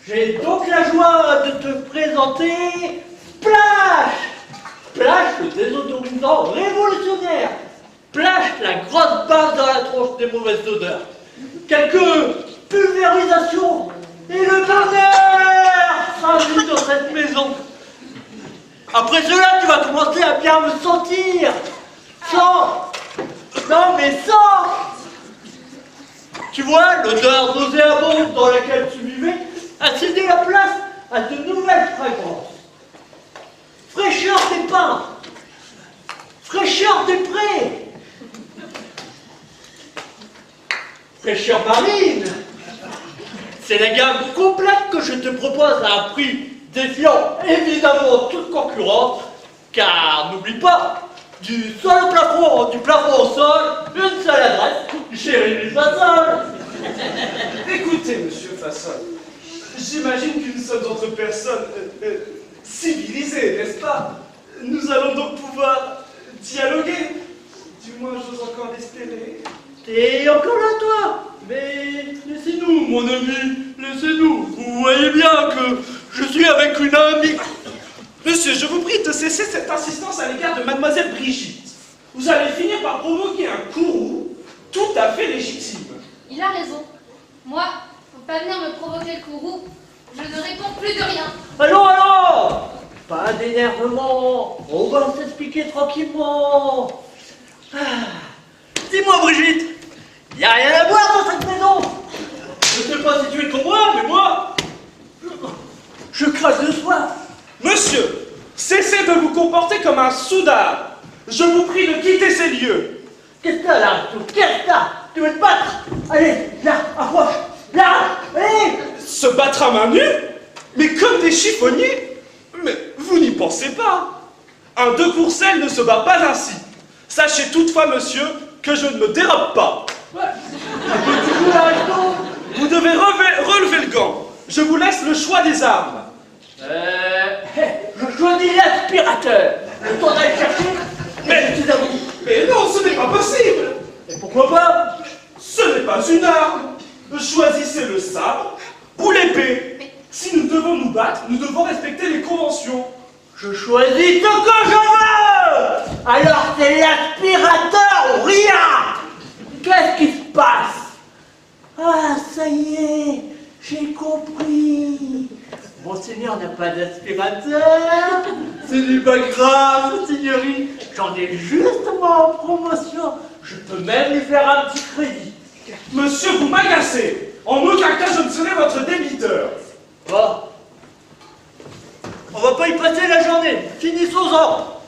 J'ai donc la joie de te présenter Splash. Splash, le désodorisant révolutionnaire. Splash, la grosse base dans la tronche des mauvaises odeurs. Quelques pulvérisations et le bonheur sera vu dans cette maison. Après cela, tu vas commencer à bien me sentir. Sans. Tu vois, l'odeur nauséabonde dans laquelle tu vivais a cédé la place à de nouvelles fragrances. Fraîcheur des pins. Fraîcheur des prés. Fraîcheur marine. C'est la gamme complète que je te propose à un prix défiant évidemment toute concurrence, car n'oublie pas, du sol au plafond, du plafond au sol, une seule adresse, chérie Fassol. Écoutez, monsieur Fassol, j'imagine que nous sommes entre personnes civilisées, n'est-ce pas? Nous allons donc pouvoir dialoguer. Du moins, j'ose encore l'espérer. T'es encore là, toi? Mais laissez-nous, mon ami, laissez-nous. Vous voyez bien que je suis avec une amie. Monsieur, je vous prie de cesser cette insistance à l'égard de mademoiselle Brigitte. Vous allez finir par provoquer un courroux tout à fait légitime. Il a raison. Moi, faut pas venir me provoquer le courroux. Je ne réponds plus de rien. Allons pas d'énervement, on va s'expliquer tranquillement. Dis-moi, Brigitte, il n'y a rien à boire dans cette maison. Je ne sais pas si tu es comme moi, mais moi, je crache de soif. Monsieur, cessez de vous comporter comme un soudard. Je vous prie de quitter ces lieux. Qu'est-ce que t'as là, Arthur? Qu'est-ce que t'as? Tu veux te battre? Allez, viens, approche. Viens, allez. Se battre à main nue? Mais comme des chiffonniers? Mais vous n'y pensez pas. Un de Courcelles ne se bat pas ainsi. Sachez toutefois, monsieur, que je ne me dérobe pas. Vous devez relever le gant. Je vous laisse le choix des armes. Je choisis l'aspirateur. Le temps d'aller chercher. Mais non, ce n'est pas possible. Et pourquoi pas? Ce n'est pas une arme. Choisissez le sabre ou l'épée. Si nous devons nous battre, nous devons respecter les conventions. Je choisis ce que je veux. Alors c'est l'aspirateur ou rien. Qu'est-ce qui se passe? Ah, ça y est, j'ai compris. Monseigneur n'a pas d'aspirateur. Ce n'est pas grave, seigneurie. J'en ai justement en promotion. Je peux même lui faire un petit crédit. Monsieur, vous m'agacez. En aucun cas, je ne serai votre débiteur. Bon. On va pas y passer la journée. Finissons-en.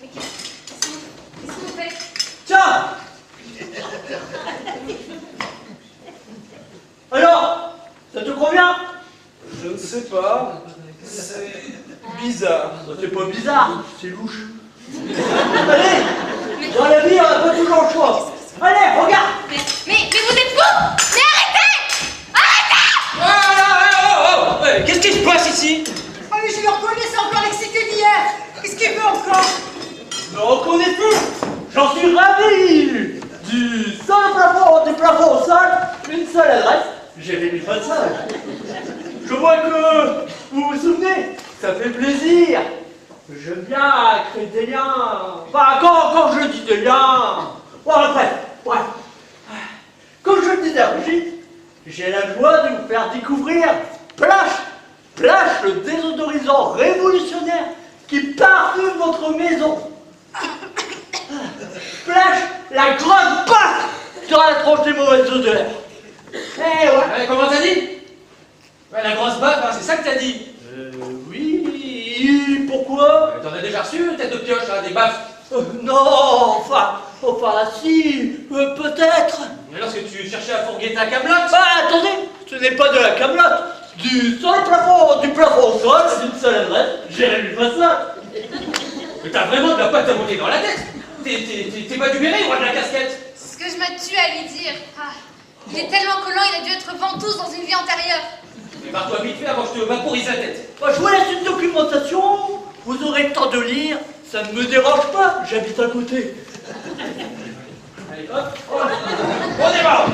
Mais qu'est-ce que vous faites? Tiens. Alors, ça te convient? Je ne sais pas. C'est bizarre. C'est pas bizarre, c'est louche. Allez, dans la vie, on n'a pas toujours le choix. Allez, regarde. Mais vous êtes fous! Mais arrêtez! Qu'est-ce qui se passe ici? Oh, mais je le reconnais, c'est encore l'excité d'hier. Qu'est-ce qu'il veut encore? Me reconnaissez? J'en suis ravi. Du plafond au sol, une seule adresse, j'ai mis le passage. Je vois que vous vous souvenez, ça fait plaisir. Je viens créer des liens. Enfin, quand je dis des liens. Bon, bref. Comme je le disais à Brigitte, j'ai la joie de vous faire découvrir Splash, le désodorisant révolutionnaire qui parfume votre maison. Splash, la grosse baffe sur la tronche des mauvaises odeurs. Eh ouais. Comment t'as dit? La grosse baffe, hein, c'est ça que t'as dit? Oui, pourquoi? T'en as déjà reçu, tête de pioche, hein, des baffes? Non, enfin, si, peut-être. Mais lorsque tu cherchais à fourguer ta camelote? Bah, attendez, ce n'est pas de la camelote. Du plafond au sol, d'une seule adresse, j'ai lu pas ça. Mais t'as vraiment de la pâte à monter dans la tête. T'es pas du béret, roi de la casquette. C'est ce que je me tue à lui dire. Ah, il est tellement collant, il a dû être ventouse dans une vie antérieure. Mais barre-toi vite fait avant que je te vaporise la tête. Bah, je vous laisse une documentation, vous aurez le temps de lire, ça ne me dérange pas, j'habite à côté. Allez, hop, on démarre.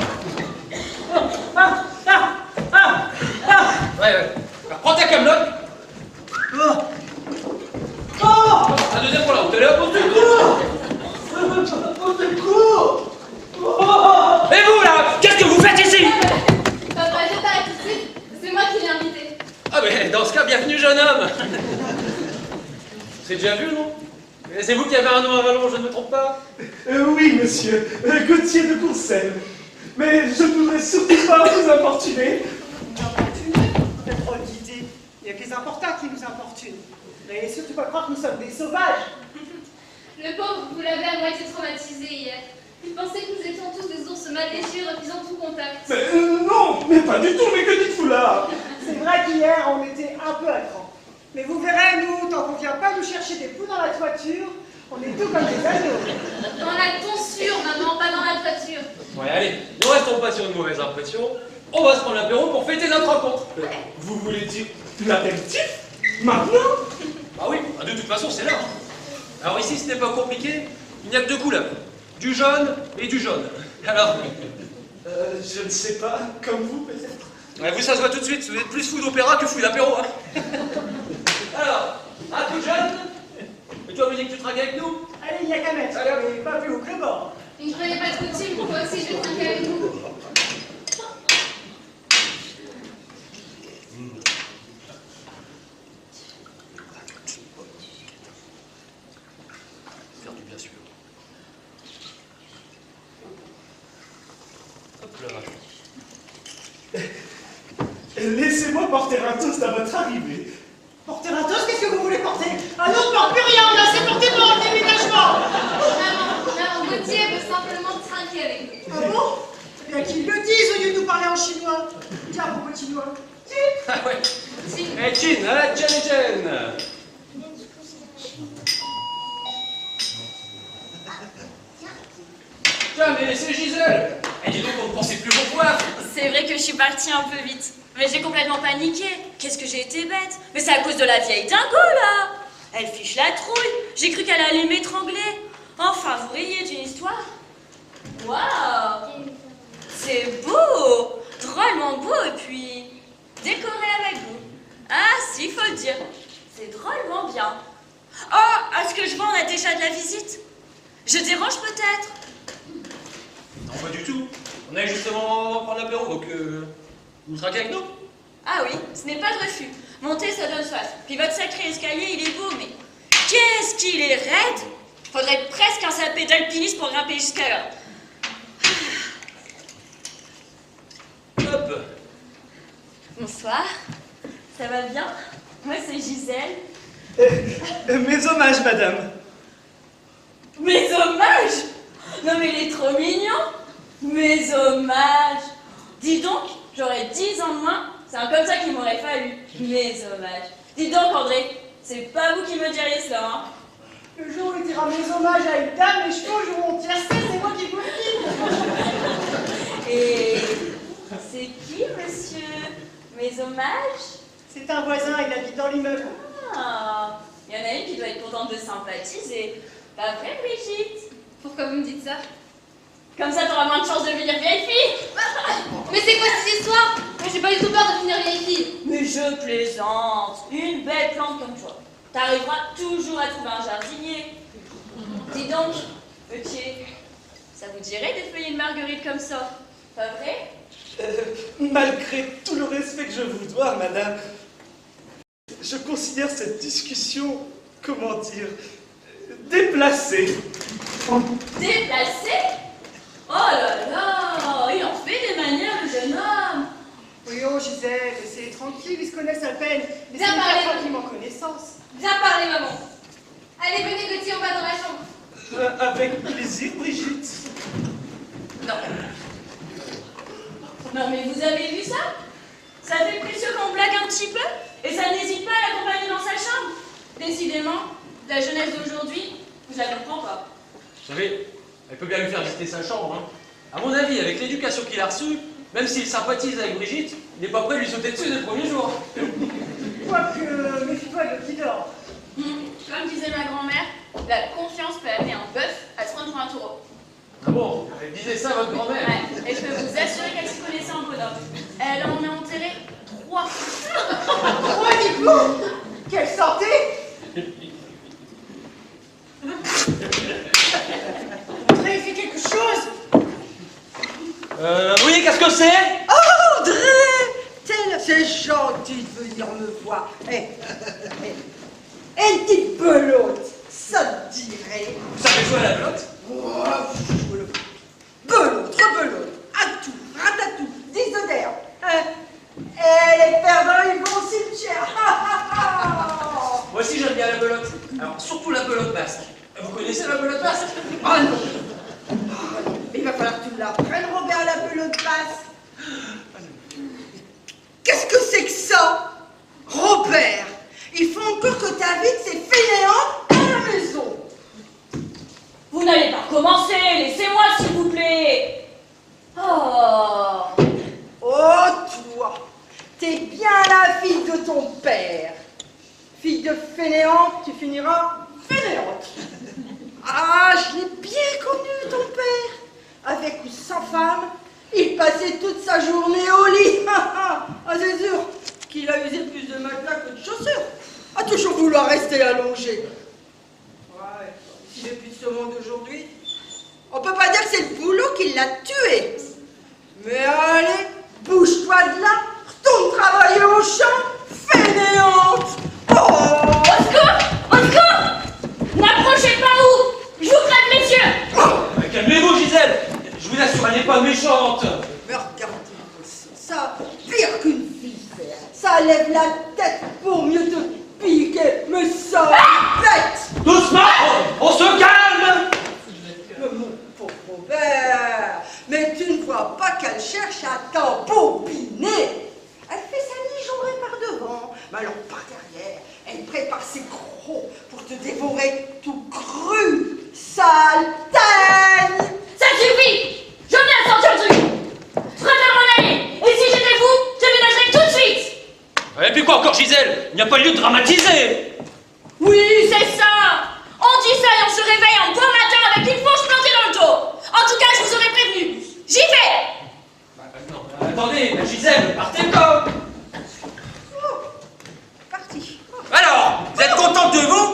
Ouais. Alors, prends ta camelote. Un deuxième pour la route, allez hop, on se Au secours. Et vous là, qu'est-ce que vous faites ici? Papa, je t'arrête tout de suite. C'est moi qui l'ai invité. Ah mais dans ce cas, bienvenue jeune homme. C'est déjà vu, non? C'est vous qui avez un nom à Vallon, je ne me trompe pas? Oui, monsieur. Gauthier de Courcelles. Mais je ne voudrais surtout pas vous importuner. Peut-être trop d'idées. Il n'y a que les importuns qui nous importunent. Mais surtout pas croire que nous sommes des sauvages. Le pauvre, vous l'avez à moitié traumatisé hier. Il pensait que nous étions tous des ours mal léchés, refusant tout contact. Mais non, mais pas du tout, mais que dites-vous là? C'est vrai qu'hier, on était un peu à cran. Mais vous verrez, nous, tant qu'on vient pas nous chercher des poux dans la toiture, on est tout comme des agneaux. Dans la tonsure, maman, pas dans la toiture. Ouais, allez, ne restons pas sur une mauvaise impression. On va se prendre l'apéro pour fêter notre rencontre. Vous voulez dire l'apéritif? Maintenant? Ah oui, de toute façon, c'est là. Alors ici, ce n'est pas compliqué. Il n'y a que deux couleurs. Du jaune et du jaune. Alors, Je ne sais pas, comme vous peut-être. ouais, vous, ça se voit tout de suite. Vous êtes plus fou d'opéra que fou d'apéro, hein. Alors, un tout jeune. Et toi, Musique, tu tragues avec nous? Allez, il y a qu'à mettre. Allez, hop. Mais pas plus haut que le bord. Il ne prenait pas de coutume, pour moi aussi je vais trinquer avec vous. Faire du bien sûr. Hop là. Laissez-moi porter un toast à votre arrivée. Porter un toast, qu'est-ce que vous voulez porter? Un autre porte plus rien, on a assez porté pour un déménagement. Maman, vous embarquer avec nous. Ah bon? Eh bien qu'ils le disent au lieu de nous parler en chinois. Tiens, à propos de chinois. Ah ouais. Si. Eh, Chin, hein, Jen. Tiens, mais c'est Gisèle. Eh, dis donc, on ne pensait plus revoir. C'est vrai que je suis partie un peu vite. Mais j'ai complètement paniqué. Qu'est-ce que j'ai été bête. Mais c'est à cause de la vieille dingo, là. Elle fiche la trouille. J'ai cru qu'elle allait m'étrangler. Enfin, vous riez d'une histoire? Waouh! C'est beau! Drôlement beau et puis décoré avec vous. Ah si, faut le dire. C'est drôlement bien. Oh, est-ce que je vois, on a déjà de la visite? Je dérange peut-être? Non, pas du tout. On allait justement prendre l'apéro, donc vous traquez avec nous? Ah oui, ce n'est pas de refus. Monter, ça donne soif. Puis votre sacré escalier, il est beau, mais qu'est-ce qu'il est raide! Faudrait presque un sapé d'alpiniste pour grimper jusqu'à là. Hop. Bonsoir. Ça va bien? Moi, c'est Gisèle. Mes hommages, madame. Mes hommages? Non mais il est trop mignon. Mes hommages. Dis donc, j'aurais 10 ans de moins. C'est un comme ça qu'il m'aurait fallu. Mes hommages. Dis donc, André, c'est pas vous qui me diriez cela, hein? Le jour où il dira mes hommages à une dame, les chevaux joueront tiercé, c'est moi qui vous le dis. Et c'est qui, monsieur? Mes hommages? C'est un voisin, il habite dans l'immeuble. Ah, il y en a une qui doit être contente de sympathiser. Pas vrai, Brigitte? Pourquoi vous me dites ça? Comme ça, t'auras moins de chance de devenir vieille fille. Mais c'est quoi cette histoire? Moi, j'ai pas du tout peur de finir vieille fille. Mais je plaisante. Une belle plante comme toi. T'arriveras toujours à trouver un jardinier. Dis donc, petit, ça vous dirait d'effeuiller une marguerite comme ça? Pas vrai? Malgré tout le respect que je vous dois, madame, je considère cette discussion, comment dire, déplacée. Déplacé? Oh là là, il en fait des manières, le jeune homme. Oui, oh Gisèle, laissez-les tranquilles, ils se connaissent à peine. Laissez-les Bien parlé. faire tranquillement connaissance. Viens parler, maman. Allez, venez, Gauthier, on va dans la chambre. Avec plaisir, Brigitte. Non. Non mais vous avez vu ça? Ça fait précieux qu'on blague un petit peu et ça n'hésite pas à l'accompagner dans sa chambre. Décidément, la jeunesse d'aujourd'hui, vous la comprend pas. Vous savez, elle peut bien lui faire visiter sa chambre. Hein. À mon avis, avec l'éducation qu'il a reçue, même s'il sympathise avec Brigitte, il n'est pas prêt de lui sauter dessus dès le premier jour. Quoique, méfie-toi de qui dort. Comme disait ma grand-mère, la confiance peut amener un bœuf à se prendre pour un taureau. Ah bon? Elle disait ça à votre grand-mère? Ouais, et je peux vous assurer qu'elle s'y connaissait en bonhomme. Elle en a enterré 3. 3 diplômes. Quelle santé! André, fais quelque chose! Oui, qu'est-ce que c'est? Oh, André! C'est gentil de venir me voir. Une petite belote, ça te dirait? Vous savez jouer à la belote? Oh, belote, rebelote, atout, ratatou, disodère. Et les perdants, ils vont au cimetière. Moi aussi j'aime bien la belote. Alors surtout la belote basque. Vous connaissez la belote basque? Ah non. Il va falloir que tu l'apprennes, Robert, la belote basse. Qu'est-ce que c'est que ça? Robert, il faut encore que tu invites ces fainéants à la maison. Vous n'allez pas recommencer, laissez-moi s'il vous plaît. Oh. Oh, toi, t'es bien la fille de ton père. Fille de fainéante, tu finiras fainéante. Ah, je l'ai bien connu, ton père. Avec ou sans femme, il passait toute sa journée au lit. Ah, c'est sûr qu'il a usé plus de matelas que de chaussures. A toujours vouloir rester allongé. Ouais, si depuis ce monde d'aujourd'hui, on peut pas dire que c'est le boulot qui l'a tué. Mais allez, bouge-toi de là, retourne travailler au champ, fainéante. Oh! Au secours! Au secours! N'approchez pas où! Je vous claque les yeux! Calmez-vous, Gisèle! Je vous assure, elle n'est pas méchante! Mais regardez, ça, pire qu'une fille faire. Ça lève la tête pour mieux te piquer, mais ça bête! Doucement! On se calme! Mais mon pauvre Robert, t'embobiner. Elle fait sa mijaurée par devant, mais alors par derrière, elle prépare ses crocs pour te dévorer tout cru, sale teigne. Ça suffit! J'en ai à sortir le truc! Je préfère m'en aller! Et si j'étais vous, je ménagerais tout de suite! Et puis quoi encore, Gisèle? Il n'y a pas lieu de dramatiser. Oui, c'est ça! On dit ça et on se réveille un beau matin avec une fourche plantée dans le dos! En tout cas, je vous aurais prévenu! J'y vais! Non, attendez, Gisèle, partez pas. Oh, parti. Alors, vous êtes contente de vous?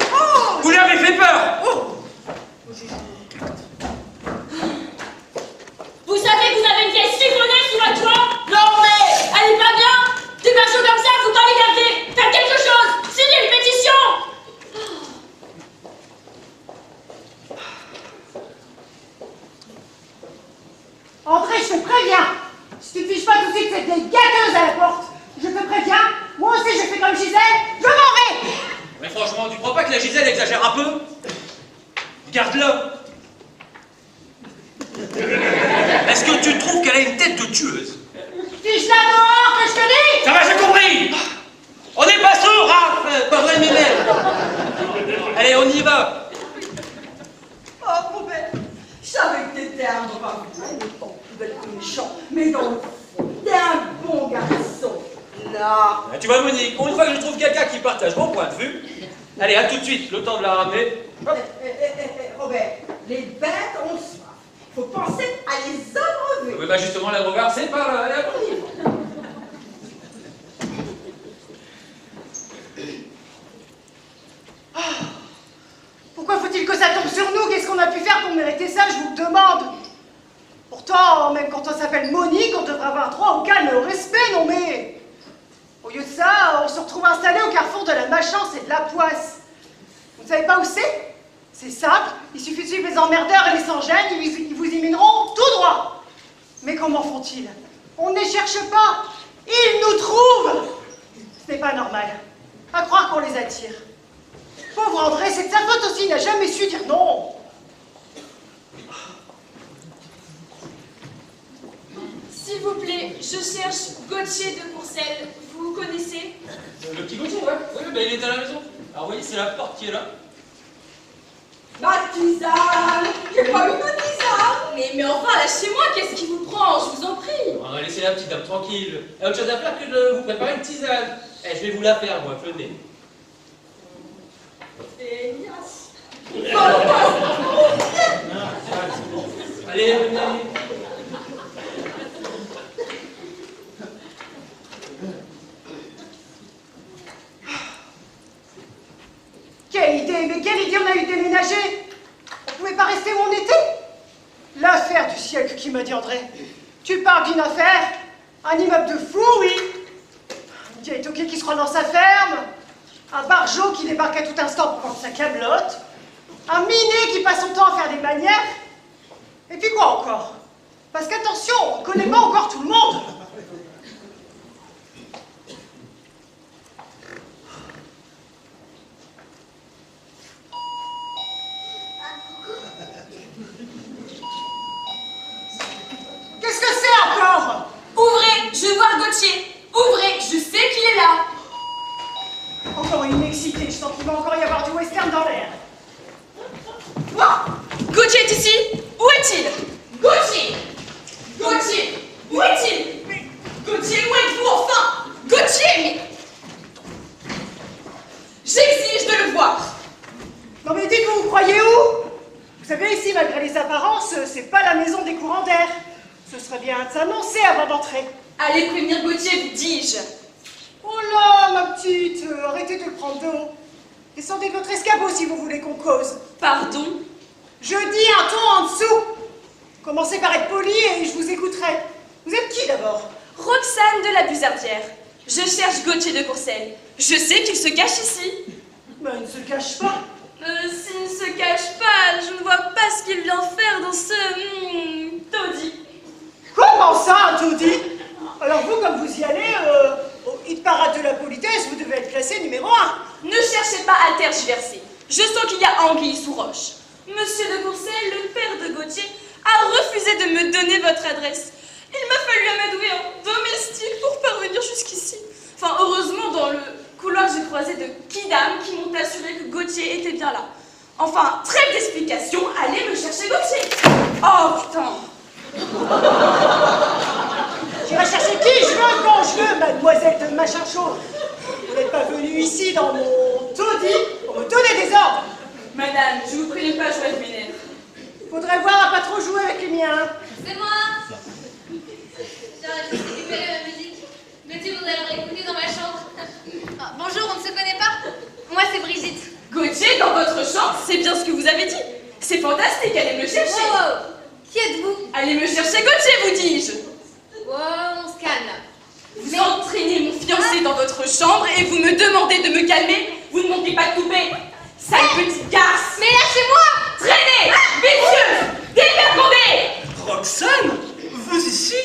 Vous lui avez fait peur. Vous savez que vous avez une vieille chiffonneuse sous votre toit? Non mais, elle est pas bien! Des persos comme ça, faut pas les garder! Faites quelque chose! Signez une pétition! André, je te préviens. Si tu fiches pas tout de suite cette vieille gâteuse à la porte, je te préviens, moi aussi je fais comme Gisèle, je m'en vais. Mais franchement, tu crois pas que la Gisèle exagère un peu? Regarde-la. Est-ce que tu trouves qu'elle a une tête de tueuse? Fiche-la dehors, que je te dis. Ça va, j'ai compris. On n'est pas sourds, hein? Pas vrai, mes mères. Allez, on y va. Oh, Robert, je savais que t'étais un brave, pas d'être méchant, mais dans le fond, t'es un bon garçon. Non. Tu vois, Monique, pour une fois que je trouve quelqu'un qui partage mon point de vue, allez, à tout de suite, le temps de la ramener. Hop. Robert, les bêtes ont soif. Faut penser à les abreuver. Oui, bah justement, la regarde, c'est par là. Allez, on y va. Pourquoi faut-il que ça tombe sur nous? Qu'est-ce qu'on a pu faire pour mériter ça? Je vous le demande. Pourtant, même quand on s'appelle Monique, on devrait avoir droit au calme et au respect, non mais... Au lieu de ça, on se retrouve installé au carrefour de la malchance et de la poisse. Vous ne savez pas où c'est? C'est simple, il suffit de suivre les emmerdeurs et les sans-gêne, ils vous y mèneront tout droit. Mais comment font-ils? On ne les cherche pas, ils nous trouvent. Ce n'est pas normal, à croire qu'on les attire. Pauvre André, c'est de sa faute aussi, il n'a jamais su dire non. S'il vous plaît, je cherche Gauthier de Courcelles. Vous connaissez? Le petit Gauthier, ouais. Oui, bah, il est à la maison. Alors, oui, c'est la porte qui est là. Ma tisane! J'ai pas eu ma tisane! Mais enfin, lâchez-moi, qu'est-ce qui vous prend? Je vous en prie. On va laisser la petite dame tranquille. Il y a autre chose à faire que de vous préparer une tisane. Eh, je vais vous la faire, moi, venez. Allez, venez. Quelle idée, mais quelle idée on a eu de déménager. On pouvait pas rester où on était. L'affaire du siècle qui m'a dit André. Tu parles d'une affaire? Un immeuble de fou, oui. Une vieille toquée qui se croit dans sa ferme. Un barjot qui débarque à tout instant pour prendre sa camelote. Un minet qui passe son temps à faire des manières. Et puis quoi encore? Parce qu'attention, on ne connaît pas encore tout le monde. Qu'est-ce que c'est encore? Ouvrez, je veux voir Gauthier. Ouvrez, je sais qu'il est là. Encore une excitée, je sens qu'il va encore y avoir du western dans l'air. Gauthier est ici. Où est-il? Gauthier! Gauthier! Où est-il? Gauthier, où êtes-vous enfin? Gauthier, mais... J'exige de le voir. Non mais dites-vous, vous croyez où? Vous savez, ici, malgré les apparences, c'est pas la maison des courants d'air. Ce serait bien de s'annoncer avant d'entrer. Allez prévenir Gauthier, vous dis-je. Oh là, ma petite, arrêtez de le prendre de haut. Descendez de votre escabeau si vous voulez qu'on cause. Pardon? Je dis un ton en dessous. Commencez par être poli et je vous écouterai. Vous êtes qui d'abord? Roxane de la Buzardière. Je cherche Gauthier de Courcelles. Je sais qu'il se cache ici. Ben, il ne se cache pas. S'il ne se cache pas, je ne vois pas ce qu'il vient faire dans ce... taudis. Comment ça, un taudis? Alors vous, comme vous y allez, au hit parade de la politesse, vous devez être classé numéro 1. Ne cherchez pas à tergiverser. Je sens qu'il y a anguille sous roche. Monsieur de Courcelles, le père de Gauthier, a refusé de me donner votre adresse. Il m'a fallu amadouer croisée de Kidam qui m'ont assuré que Gauthier était bien là. Enfin, trêve d'explication, allez me chercher Gauthier. Oh putain. J'irai chercher qui je veux quand je veux, mademoiselle de machin chose. Vous n'êtes pas venu ici dans mon taudis pour me donner des ordres. Madame, je vous prie de ne pas jouer avec mes nerfs. Faudrait voir à pas trop jouer avec les miens. C'est moi. J'aurais juste récupéré ma musique. Gauthier voudrait la réécouter dans ma chambre. Ah, bonjour, on ne se connaît pas? Moi, c'est Brigitte. Gauthier, dans votre chambre, c'est bien ce que vous avez dit. C'est fantastique, allez me chercher. Wow. Qui êtes-vous? Allez me chercher Gauthier, vous dis-je. Wow, on se calme. Vous entraînez mon fiancé dans votre chambre et vous me demandez de me calmer. Vous ne manquez pas de couper. Sale petite garce. Mais lâchez-moi! Traînez, vicieuse, dévergondée. Roxane, vous ici?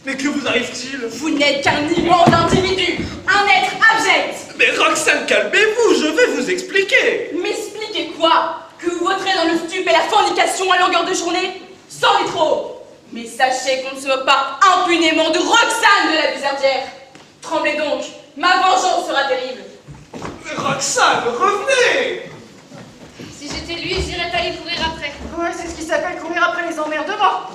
Mais que vous arrive-t-il? Vous n'êtes qu'un immonde individu, un être abject. Mais Roxane, calmez-vous, je vais vous expliquer. M'expliquez quoi? Que vous voterez dans le stup et la fornication à longueur de journée? Sans les trop. Mais sachez qu'on ne se moque pas impunément de Roxane de la Bizardière. Tremblez donc, ma vengeance sera terrible. Mais Roxane, revenez! Si j'étais lui, j'irais pas y courir après. Ouais, c'est ce qui s'appelle courir après les emmerdements.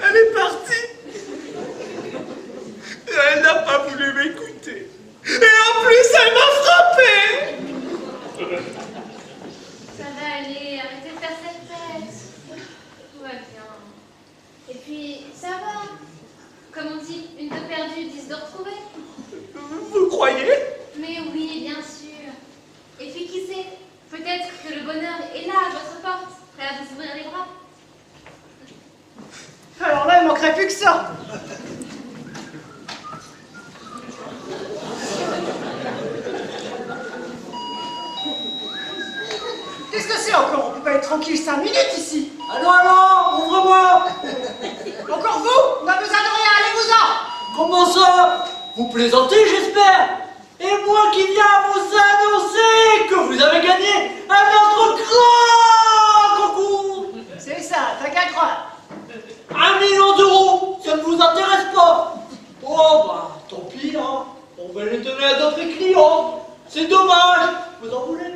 Elle est partie. Elle n'a pas voulu m'écouter. Et en plus, elle m'a frappé. Ça va aller, arrêtez de faire cette tête. Tout va bien. Et puis, ça va. Comme on dit, une de perdue, 10 de retrouvée. Vous croyez? Mais oui, bien sûr. Et puis qui sait, peut-être que le bonheur est là à votre porte, prêt à vous ouvrir les bras. Alors là, il manquerait plus que ça. Qu'est-ce que c'est encore? On peut pas être tranquille 5 minutes ici. Allô, ouvre-moi. Encore vous? On a besoin de rien, allez-vous-en. Comment ça? Vous plaisantez, j'espère? Et moi qui viens vous annoncer que vous avez gagné un autre grand concours. C'est ça, t'as qu'à croire. 1 million d'euros, ça ne vous intéresse pas? Oh bah, tant pis, hein. On va les donner à d'autres clients. C'est dommage. Vous en voulez?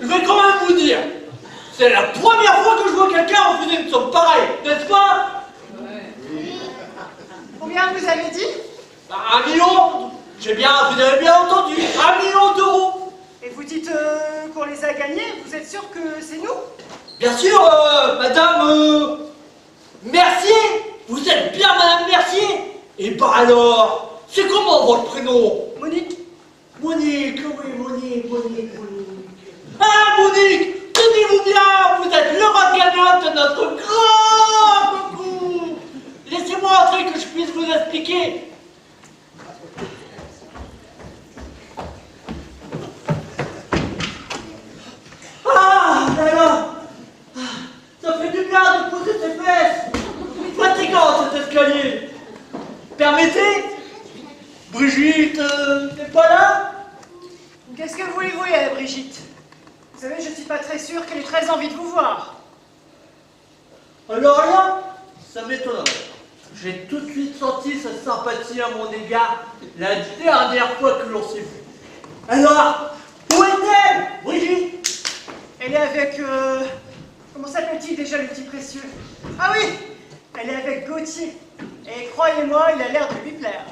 Je vais quand même vous dire, c'est la première fois que je vois quelqu'un refuser une somme pareille, n'est-ce pas? Combien vous avez dit? Bah, 1 million. Vous avez bien entendu, 1 million d'euros. Et vous dites qu'on les a gagnés, vous êtes sûr que c'est nous? Bien sûr, madame Mercier. Vous êtes bien madame Mercier. Et bah alors, c'est comment votre prénom? Monique? Monique, oui, Monique. Ah, Monique, tenez-vous bien, vous êtes l'heureux gagnant de notre grand concours. Laissez-moi entrer que je puisse vous expliquer. Ah, là là. Ça fait du bien de poser ses fesses. Fatigant cet escalier. Permettez? Brigitte n'est pas là? Qu'est-ce que voulez-vous, Brigitte? Vous savez, je suis pas très sûre qu'elle ait très envie de vous voir. Alors là, ça m'étonnerait. J'ai tout de suite senti sa sympathie à mon égard la dernière fois que l'on s'est vu. Alors, où est-elle, Brigitte? Elle est avec... comment s'appelle-t-il déjà, le petit précieux? Ah oui, elle est avec Gauthier. Et croyez-moi, il a l'air de lui plaire.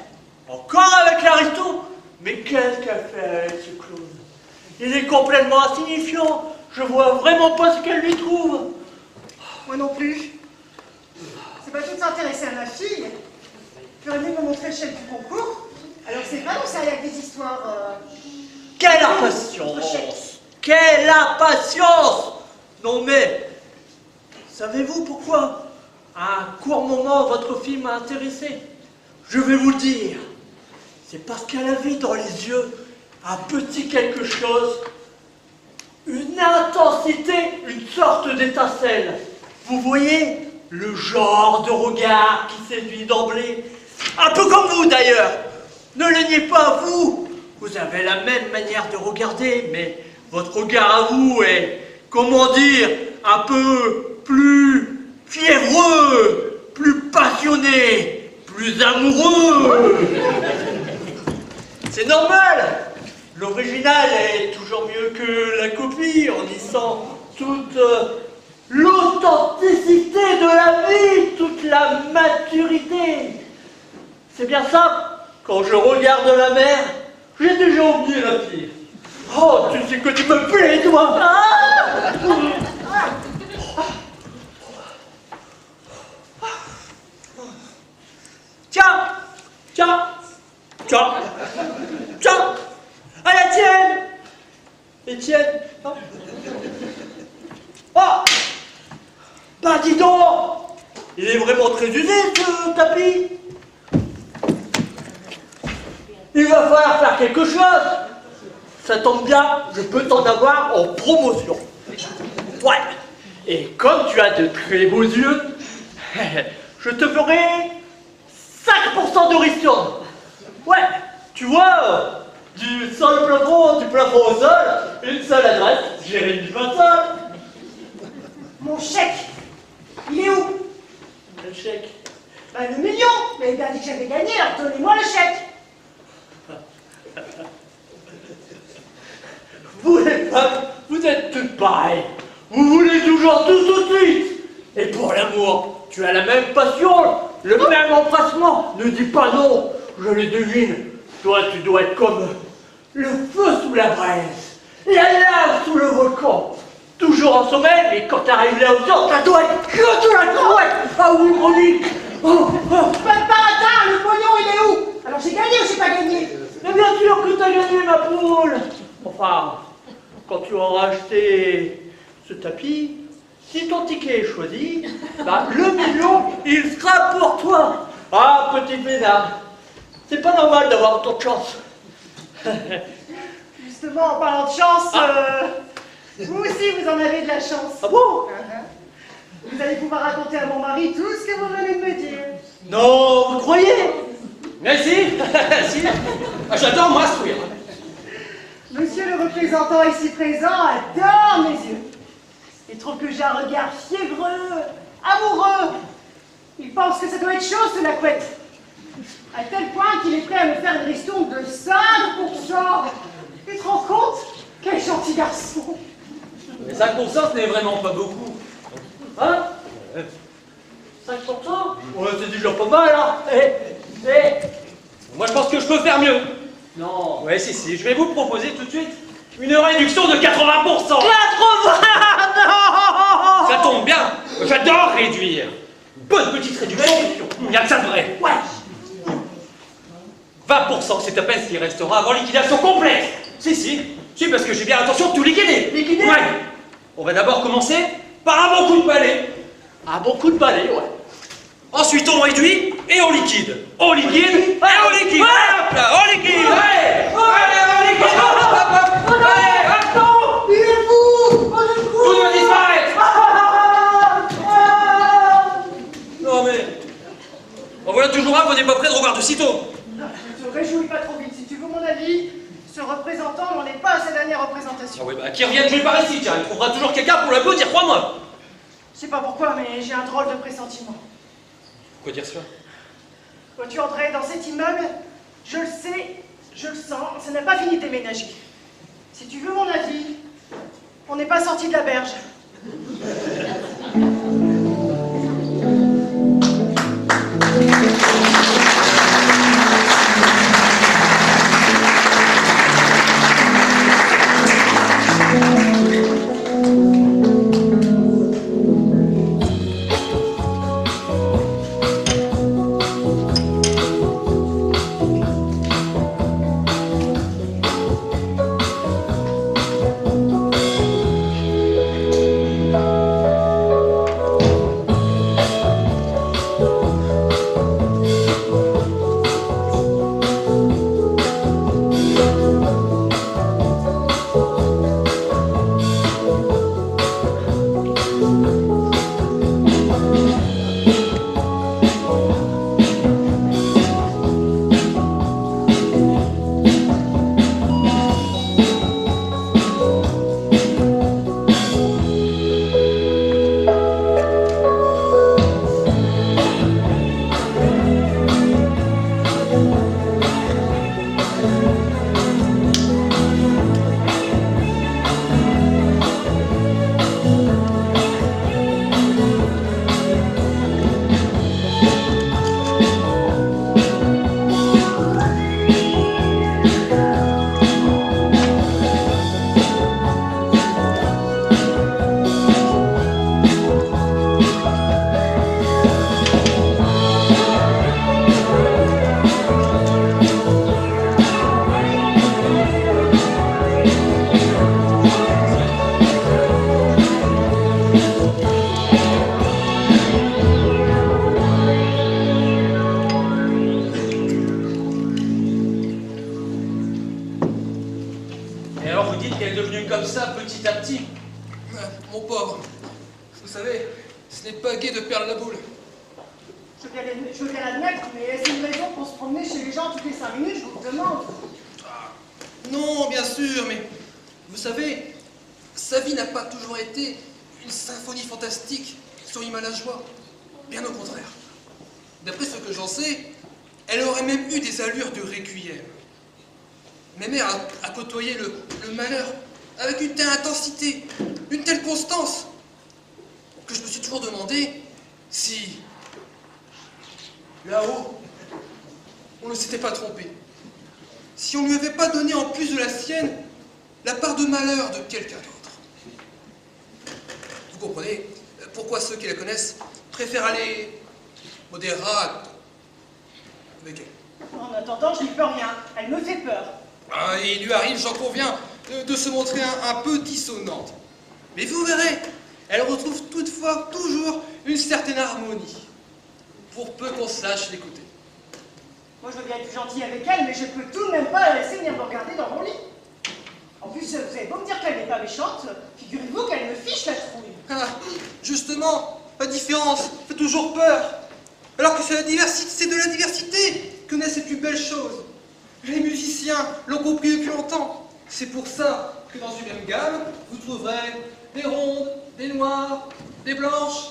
Encore avec l'aristo? Mais qu'est-ce qu'elle fait avec ce clown? Il est complètement insignifiant. Je vois vraiment pas ce qu'elle lui trouve. Moi non plus. C'est pas tout s'intéresser à ma fille. Tu aurais dû me montrer le chef du concours. Alors c'est vrai ou ça avec des histoires... Quelle impatience! Quelle impatience! Non mais, savez-vous pourquoi? À un court moment, votre fille m'a intéressé. Je vais vous le dire. C'est parce qu'elle avait dans les yeux un petit quelque chose, une intensité, une sorte d'étincelle. Vous voyez, le genre de regard qui séduit d'emblée. Un peu comme vous d'ailleurs. Ne le niez pas, vous. Vous avez la même manière de regarder, mais votre regard à vous est, comment dire, un peu plus fiévreux, plus passionné, plus amoureux. C'est normal. L'original est toujours mieux que la copie, en y sent toute l'authenticité de la vie, toute la maturité. C'est bien ça, quand je regarde la mer, j'ai déjà oublié la fille. Oh, tu sais que tu me plais, toi. Ah. Tiens, tiens, tiens, tiens, à la tienne. Étienne. Hein? Oh, bah dis donc, il est vraiment très usé ce tapis. Il va falloir faire quelque chose. Ça tombe bien, je peux t'en avoir en promotion. Ouais. Et comme tu as de très beaux yeux, je te ferai 5% de ristourne. Ouais, tu vois, du sol au plafond au sol, une seule adresse, Jérémy Vincent. Mon chèque, il est où? Le chèque. Bah, le million. Vous m'avez bien dit que j'avais gagné, alors donnez-moi le chèque. Vous les femmes, vous êtes toutes pareilles. Vous voulez toujours tout de suite. Et pour l'amour, tu as la même passion, le même empressement. Ne dis pas non, je le devine. Toi, tu dois être comme le feu sous la braise, la lave sous le volcan. Toujours en sommeil, mais quand t'arrives là autour, ça doit être que de la trouette. Ah oui, Monique. Oh, oh. Pas de hasard, le pognon, il est où? Alors j'ai gagné ou j'ai pas gagné? Mais bien sûr que t'as gagné, ma poule. Enfin, quand tu auras acheté ce tapis, si ton ticket est choisi, bah, le million, il sera pour toi. Ah, petite Ménard, c'est pas normal d'avoir autant de chance. Justement, en parlant de chance, vous aussi vous en avez de la chance. Ah bon? Vous allez pouvoir raconter à mon mari tout ce que vous venez de me dire. Non, vous croyez? Mais si, si. Ah, j'adore m'instruire. Monsieur le représentant ici présent adore mes yeux. Il trouve que j'ai un regard fiévreux, amoureux. Il pense que ça doit être chaud sous la couette. À tel point qu'il est prêt à me faire une ristourne de 5%. Tu te rends compte? Quel gentil garçon. Mais 5%, ce n'est vraiment pas beaucoup. Hein? 5%? Ouais, c'est déjà pas mal, hein? Moi, je pense que je peux faire mieux. Non. Ouais, si, je vais vous proposer tout de suite une réduction de 80%. 80? Non! Ça tombe bien, j'adore réduire. Une bonne petite réduction, il n'y a que ça de vrai. Ouais. 20%, c'est à peine ce qui restera avant liquidation complète. Si, parce que j'ai bien l'intention de tout liquider. Liquider? Ouais. On va d'abord commencer par un bon coup de balai. Un bon coup de balai, ouais. Ensuite, on réduit et on liquide. On liquide et on liquide. Hop là, on liquide. Allez, on liquide. Hop. Allez, Attends, il est fou! tout doit disparaître. Non mais... En voilà toujours un qu'on n'est pas prêt de revoir de sitôt. Ne te réjouis pas trop vite. Si tu veux mon avis, ce représentant n'en est pas à sa dernière représentation. Ah oui, bah qui revienne jouer par ici, tiens, il trouvera toujours quelqu'un pour l'applaudir, crois-moi. Je sais pas pourquoi, mais j'ai un drôle de pressentiment. Quoi dire cela? Quand tu entrais dans cet immeuble, je le sais, je le sens, ça n'a pas fini de déménager. Si tu veux mon avis, on n'est pas sorti de la berge. comme ça, petit à petit. Mon pauvre, vous savez, ce n'est pas gai de perdre la boule. Je veux bien l'admettre, mais est-ce une raison pour se promener chez les gens toutes les 5 minutes, je vous le demande. Non, bien sûr, mais vous savez, sa vie n'a pas toujours été une symphonie fantastique sur l'Himalaya joie. Bien au contraire. D'après ce que j'en sais, elle aurait même eu des allures de requiem. Ma mère a côtoyé le malheur avec une telle intensité, une telle constance, que je me suis toujours demandé si, là-haut, on ne s'était pas trompé. Si on ne lui avait pas donné en plus de la sienne la part de malheur de quelqu'un d'autre. Vous comprenez pourquoi ceux qui la connaissent préfèrent aller au dérade avec elle. En attendant, je n'y peux rien. Elle me fait peur. Ah, il lui arrive, j'en conviens, de se montrer un peu dissonante. Mais vous verrez, elle retrouve toutefois toujours une certaine harmonie, pour peu qu'on sache l'écouter. Moi, je veux bien être gentil avec elle, mais je peux tout de même pas la laisser venir me regarder dans mon lit. En plus, vous avez beau me dire qu'elle n'est pas méchante, figurez-vous qu'elle me fiche la trouille. Ah, justement, la différence fait toujours peur. Alors que c'est de la diversité que naissent les plus belles choses. Les musiciens l'ont compris depuis longtemps. C'est pour ça que dans une même gamme, vous trouverez des rondes, des noires, des blanches.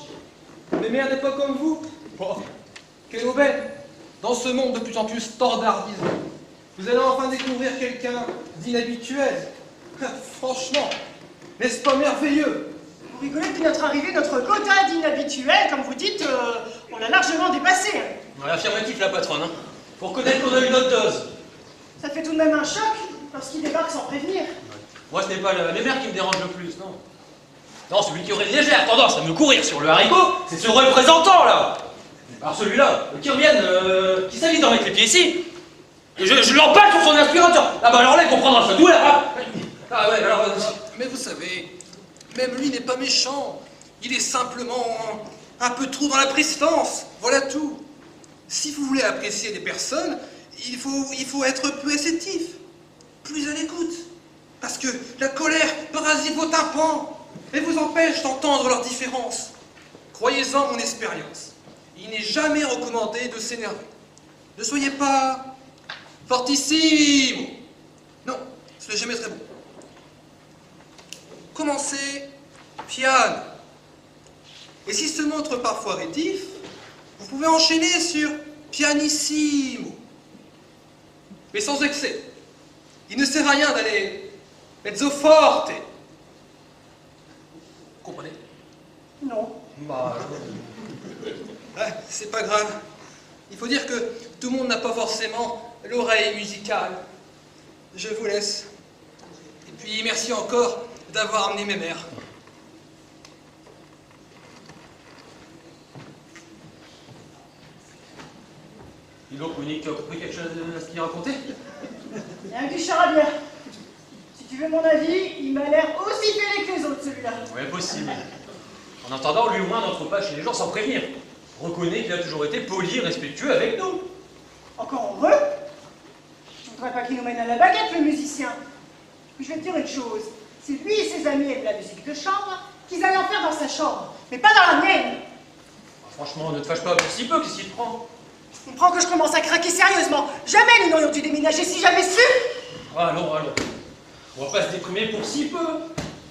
Mais mères n'est pas comme vous. Oh, quelle aubaine! Dans ce monde de plus en plus standardisé, vous allez enfin découvrir quelqu'un d'inhabituel. Franchement, n'est-ce pas merveilleux? Vous rigolez, depuis notre arrivée, notre quota d'inhabituels, comme vous dites, on l'a largement dépassé. Ouais, affirmatif, la patronne, hein. Faut reconnaître qu'on a eu notre dose. Ça fait tout de même un choc lorsqu'il débarque sans prévenir. Moi, ce n'est pas les mères qui me dérangent le plus, non. Non, celui qui aurait une légère tendance à me courir sur le haricot, c'est ce représentant, là. Alors celui-là, qui revienne, qui s'invite à mettre les pieds ici, et je l'empale sur son aspirateur. Ah bah alors là, il comprendra sa douleur, hein. Ah ouais, alors... Mais vous savez, même lui n'est pas méchant. Il est simplement un peu trop dans la prestance. Voilà tout. Si vous voulez apprécier des personnes, il faut être plus réceptif, plus à l'écoute. Parce que la colère parasite vos tympans et vous empêche d'entendre leurs différences. Croyez-en mon expérience. Il n'est jamais recommandé de s'énerver. Ne soyez pas fortissimo. Non, ce n'est jamais très bon. Commencez piano. Et s'il se montre parfois rétif, vous pouvez enchaîner sur pianissimo. Mais sans excès. Il ne sert à rien d'aller mezzo forte. Vous comprenez? Non. Bah, c'est pas grave. Il faut dire que tout le monde n'a pas forcément l'oreille musicale. Je vous laisse. Et puis merci encore d'avoir amené mes mères. Dis donc, Monique, tu as compris quelque chose à ce qu'il racontait? Rien que du charabia. Si tu veux mon avis, il m'a l'air aussi fêlé que les autres, celui-là. Ouais, possible. En attendant, lui au moins n'entre pas chez les gens sans prévenir. Reconnaît qu'il a toujours été poli et respectueux avec nous. Encore heureux. Je voudrais pas qu'il nous mène à la baguette, le musicien. Puis je vais te dire une chose. C'est lui et ses amis aiment la musique de chambre, qu'ils aillent en faire dans sa chambre, mais pas dans la mienne. Franchement, ne te fâche pas pour si peu, qu'est-ce qu'il te prend? On prend que je commence à craquer sérieusement. Jamais nous n'aurions dû déménager si j'avais su. Allons. On va pas se déprimer pour si peu.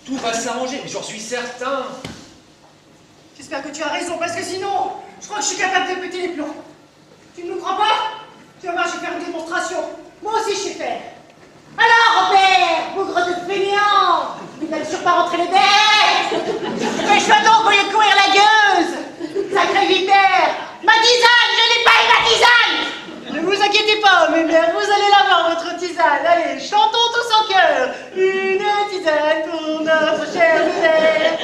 Tout va s'arranger, mais j'en suis certain. J'espère que tu as raison, parce que sinon, je crois que je suis capable de péter les plombs. Tu ne me crois pas? Tu vas voir, je vais faire une démonstration. Moi aussi, je sais faire. Alors, Robert, bougre de fainéant, tu n'as toujours pas rentré les bêtes. Fais-toi donc au lieu de courir la gueuse. Sacré vipère. Ma tisane, je n'ai pas eu ma tisane. Ne vous inquiétez pas, mes mères, vous allez l'avoir, votre tisane. Allez, chantons tous en chœur. Une tisane pour notre chère mère.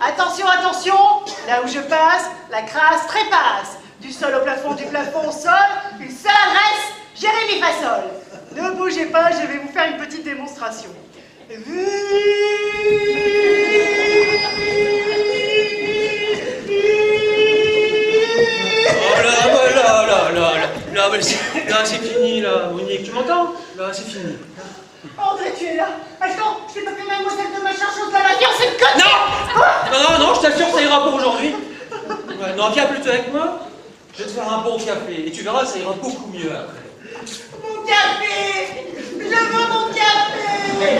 Attention, attention, là où je passe, la crasse trépasse. Du sol au plafond, du plafond au sol, une seule adresse, Jérémy Fassol. Ne bougez pas, je vais vous faire une petite démonstration. Là, c'est fini, là, Monique, tu m'entends? Là, c'est fini. André, tu es là. Attends, je t'ai pas fait mademoiselle de machin chose de la mafia, c'est le côté. Non, je t'assure, ça ira pour aujourd'hui. Ouais, non, viens plutôt avec moi. Je vais te faire un bon café et tu verras, ça ira beaucoup mieux après. Mon café. Je veux mon café.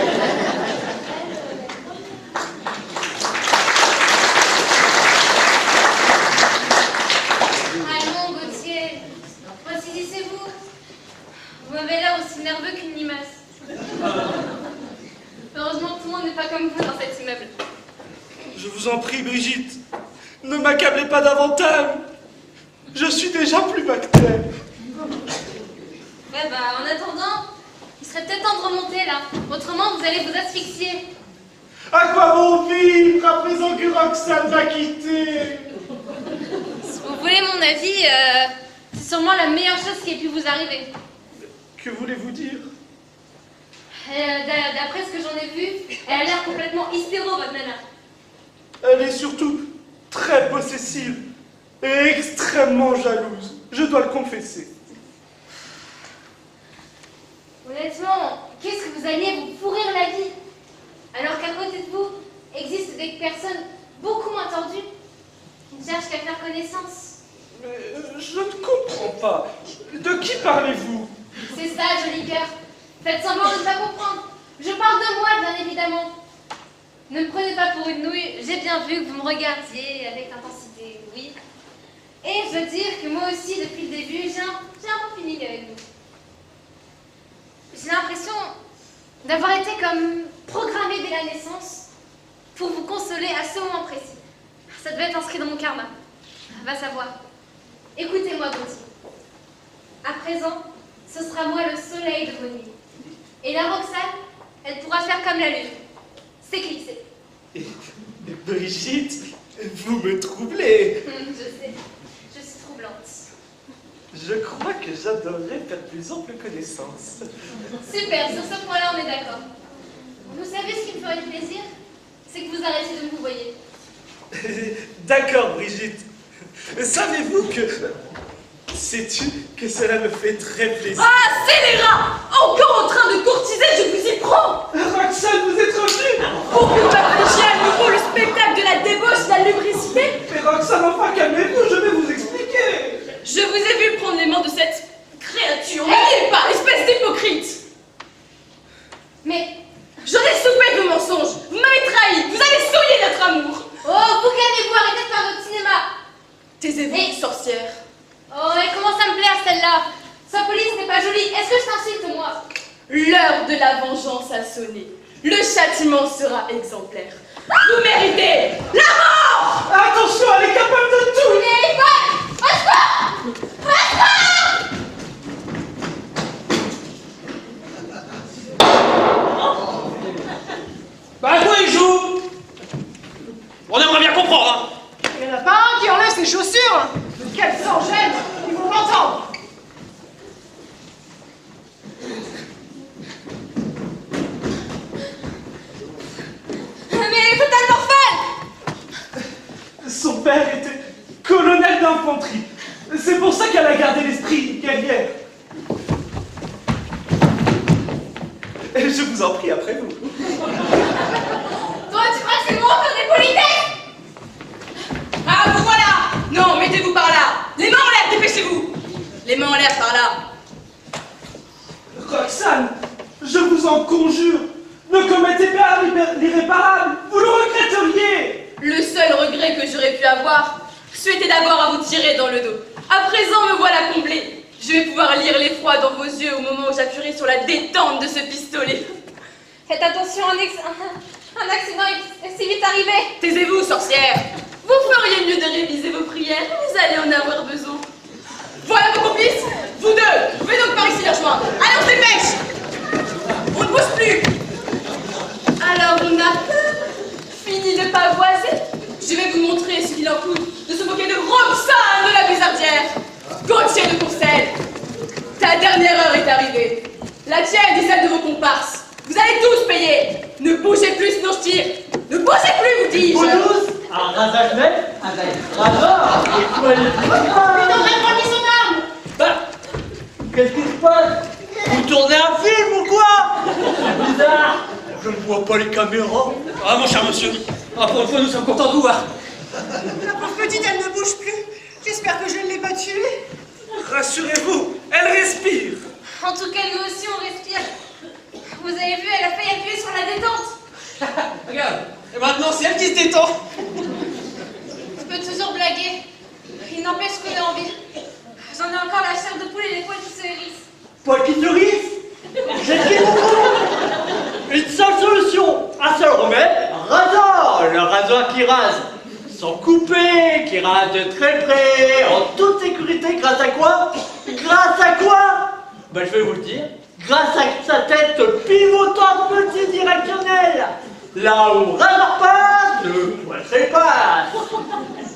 Allons, Gauthier, ressaisissez-vous. Vous m'avez l'air aussi nerveux qu'une limace. Heureusement que tout le monde n'est pas comme vous dans cet immeuble. Je vous en prie, Brigitte, ne m'accablez pas davantage. Je suis déjà plus bactère. Ouais, en attendant, il serait peut-être temps de remonter là. Autrement, vous allez vous asphyxier. À quoi bon vivre à présent que Roxane m'a quitté? Si vous voulez mon avis, c'est sûrement la meilleure chose qui ait pu vous arriver. Que voulez-vous dire? D'après ce que j'en ai vu, elle a l'air complètement hystéro, votre nana. Elle est surtout très possessive et extrêmement jalouse. Je dois le confesser. Honnêtement, qu'est-ce que vous alliez vous pourrir la vie? Alors qu'à côté de vous existent des personnes beaucoup moins tordues qui ne cherchent qu'à faire connaissance. Mais je ne comprends pas. De qui parlez-vous? C'est ça, joli cœur. Faites semblant de ne pas comprendre. Je parle de moi, bien évidemment. Ne me prenez pas pour une nouille. J'ai bien vu que vous me regardiez avec intensité, oui. Et je veux dire que moi aussi, depuis le début, j'ai un bon feeling avec vous. J'ai l'impression d'avoir été comme programmée dès la naissance pour vous consoler à ce moment précis. Ça devait être inscrit dans mon karma. Va savoir. Écoutez-moi, Gauthier. À présent, ce sera moi le soleil de vos nuits. Et la Roxane, elle pourra faire comme la lune. S'éclipser. Brigitte, vous me troublez. Je sais, je suis troublante. Je crois que j'adorerais faire plus ample connaissance. Super, sur ce point-là, on est d'accord. Vous savez ce qui me ferait plaisir? C'est que vous arrêtiez de me vous voyez. D'accord, Brigitte. Savez-vous que... Sais-tu que cela me fait très plaisir? Ah, scélérat! Encore en train de courtiser, je vous y prends! Roxane, vous êtes revenue! Pour que vous m'affligiez à nouveau le spectacle de la débauche, de la lubricité? Mais Roxane, enfin, calmez-vous, je vais vous expliquer! Je vous ai vu prendre les mains de cette créature. N'ayez pas, espèce d'hypocrite! Mais, J'en ai soupé de vos mensonges! Vous m'avez trahi! Vous avez souillé notre amour! oh, vous calmez-vous, arrêtez de faire votre cinéma. Taisez-vous, sorcière! Oh, elle commence à me plaire, celle-là. Sois poli, ce n'est pas joli. Est-ce que je t'insulte, moi? L'heure de la vengeance a sonné. Le châtiment sera exemplaire. Vous méritez la mort! Attention, elle est capable de tout! Mais il va! Au secours! Au secours! Bah, à quoi il joue? On aimerait bien comprendre, hein. Il n'y en a pas un qui enlève ses chaussures. Qu'elle s'en gêne, ils vont l'entendre. Mais elle est totalement folle! Son père était colonel d'infanterie. C'est pour ça qu'elle a gardé l'esprit guerrière. Et je vous en prie, après vous. Toi, tu crois que c'est moi qui ai politesse? Ah, vous voilà! Non, mettez-vous par là! Les mains en l'air, dépêchez-vous! Les mains en l'air par là! Roxane, je vous en conjure, ne commettez pas l'irréparable, vous le regretteriez. Le seul regret que j'aurais pu avoir, c'était d'avoir à vous tirer dans le dos. À présent, me voilà comblée. Je vais pouvoir lire l'effroi dans vos yeux au moment où j'appuierai sur la détente de ce pistolet. Faites attention, un accident est si vite arrivé. Taisez-vous, sorcière! Vous feriez mieux de réviser vos prières, vous allez en avoir besoin. Voilà vos complices! Vous deux! Venez donc par ici les rejoindre! Allez, on se dépêche! On ne bouge plus! Alors, on a fini de pavoiser? Je vais vous montrer ce qu'il en coûte de se moquer de Roxane de la Bizardière! Gauthier de Courcelles! Ta dernière heure est arrivée. La tienne et celle de vos comparses. Vous allez tous payer! Ne bougez plus, sinon je tire! Ne bougez plus, vous dis-je! Vous tous, un rasage net avec raseur et toilette. Il devrait prendre son arme. Bah, qu'est-ce qui se passe? Vous tournez un film ou quoi? C'est bizarre. Je ne vois pas les caméras. Ah, mon cher monsieur, ah, pour une fois, nous sommes contents de vous voir. La pauvre petite, elle ne bouge plus. J'espère que je ne l'ai pas tuée. Rassurez-vous, elle respire. En tout cas, nous aussi, on respire. Vous avez vu, elle a failli appuyer sur la détente. Regarde, et maintenant, c'est elle qui se détend. Je peux toujours blaguer. Il n'empêche que j'ai envie. J'en ai encore la chair de poule et les poils qui se hérissent. Poil qui se hérisse? J'ai dit beaucoup. Une seule solution, un seul remède, rasoir. Le rasoir qui rase sans couper, qui rase de très près, en toute sécurité, grâce à quoi? Grâce à quoi? Ben je vais vous le dire, grâce à sa tête pivotante multidirectionnelle. Là où rasoir passe, le poil passe.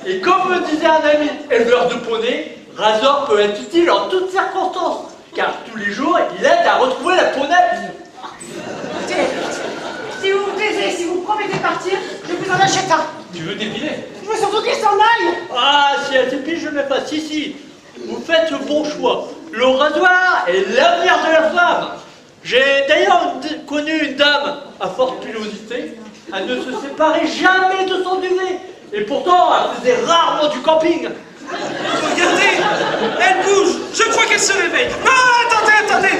Et comme me disait un ami éleveur de poney, rasoir peut être utile en toutes circonstances, car tous les jours, il aide à retrouver la ponette. Si vous vous taisez, si vous promettez de partir, je vous en achète un. Tu veux dépiler? Je veux surtout qu'il s'en aille. Ah, si elle s'épile, je ne mets pas. Si. Vous faites le bon choix. Le rasoir est l'avenir de la femme. J'ai d'ailleurs connu une dame à forte pilosité. Elle ne se séparait jamais de son duvet. Et pourtant, elle faisait rarement du camping. Regardez, elle bouge. Je crois qu'elle se réveille. Non, attendez.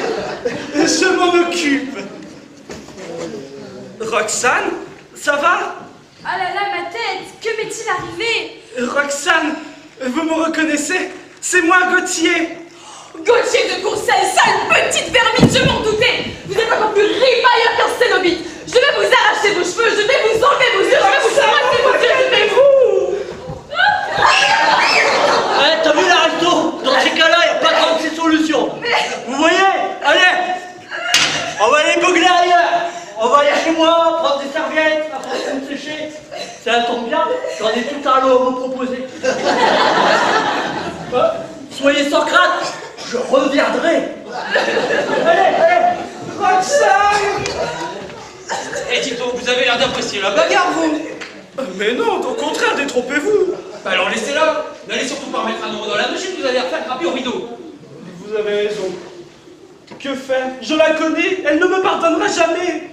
Je m'en occupe. Roxane, ça va? Ah là là, ma tête, que m'est-il arrivé? Roxane, vous me reconnaissez? C'est moi, Gauthier. Gauthier de Courcelles, sale petite vermine, je m'en doutais. Vous êtes encore plus ripailleur qu'un cénobite. Je vais vous arracher vos cheveux, je vais vous enlever vos yeux, je vais vous arracher vos yeux, je vais vous... Eh, t'as vu l'aristo? Dans ces cas-là, il n'y a pas 36 solutions. Vous voyez? Allez, on va aller beugler ailleurs. On va aller chez moi, prendre des serviettes, après me sécher. Ça tombe bien, j'en ai tout un lot à vous proposer. Soyez Socrate, je reviendrai. Allez, Roxane! Eh, dites donc, vous avez l'air d'apprécier la bagarre, vous. Mais non, au contraire, détrompez-vous. Bah alors laissez-la. N'allez surtout pas remettre un euro dans la machine, vous allez la faire frapper au rideau. Vous avez raison. Que faire? Je la connais, elle ne me pardonnera jamais.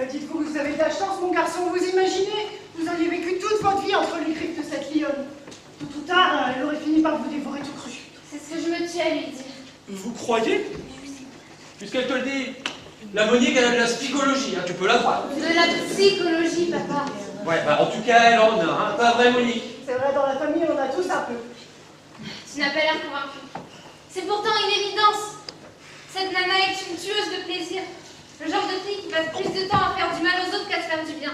Dites-vous que vous avez de la chance, mon garçon. Vous imaginez? Vous auriez vécu toute votre vie entre les griffes de cette lionne. Tôt ou tard, elle aurait fini par vous dévorer tout cru. C'est ce que je me tue à lui dire. Vous croyez? Puisqu'elle te le dit, la Monique, elle a de la psychologie, hein, tu peux la croire. De la psychologie, papa. Ouais, bah en tout cas, elle en a, hein, pas vrai, Monique. C'est vrai, dans la famille, on a tous un peu. Tu n'as pas l'air convaincu. C'est pourtant une évidence. Cette nana est une tueuse de plaisir. Le genre de fille qui passe plus de temps à faire du mal aux autres qu'à se faire du bien.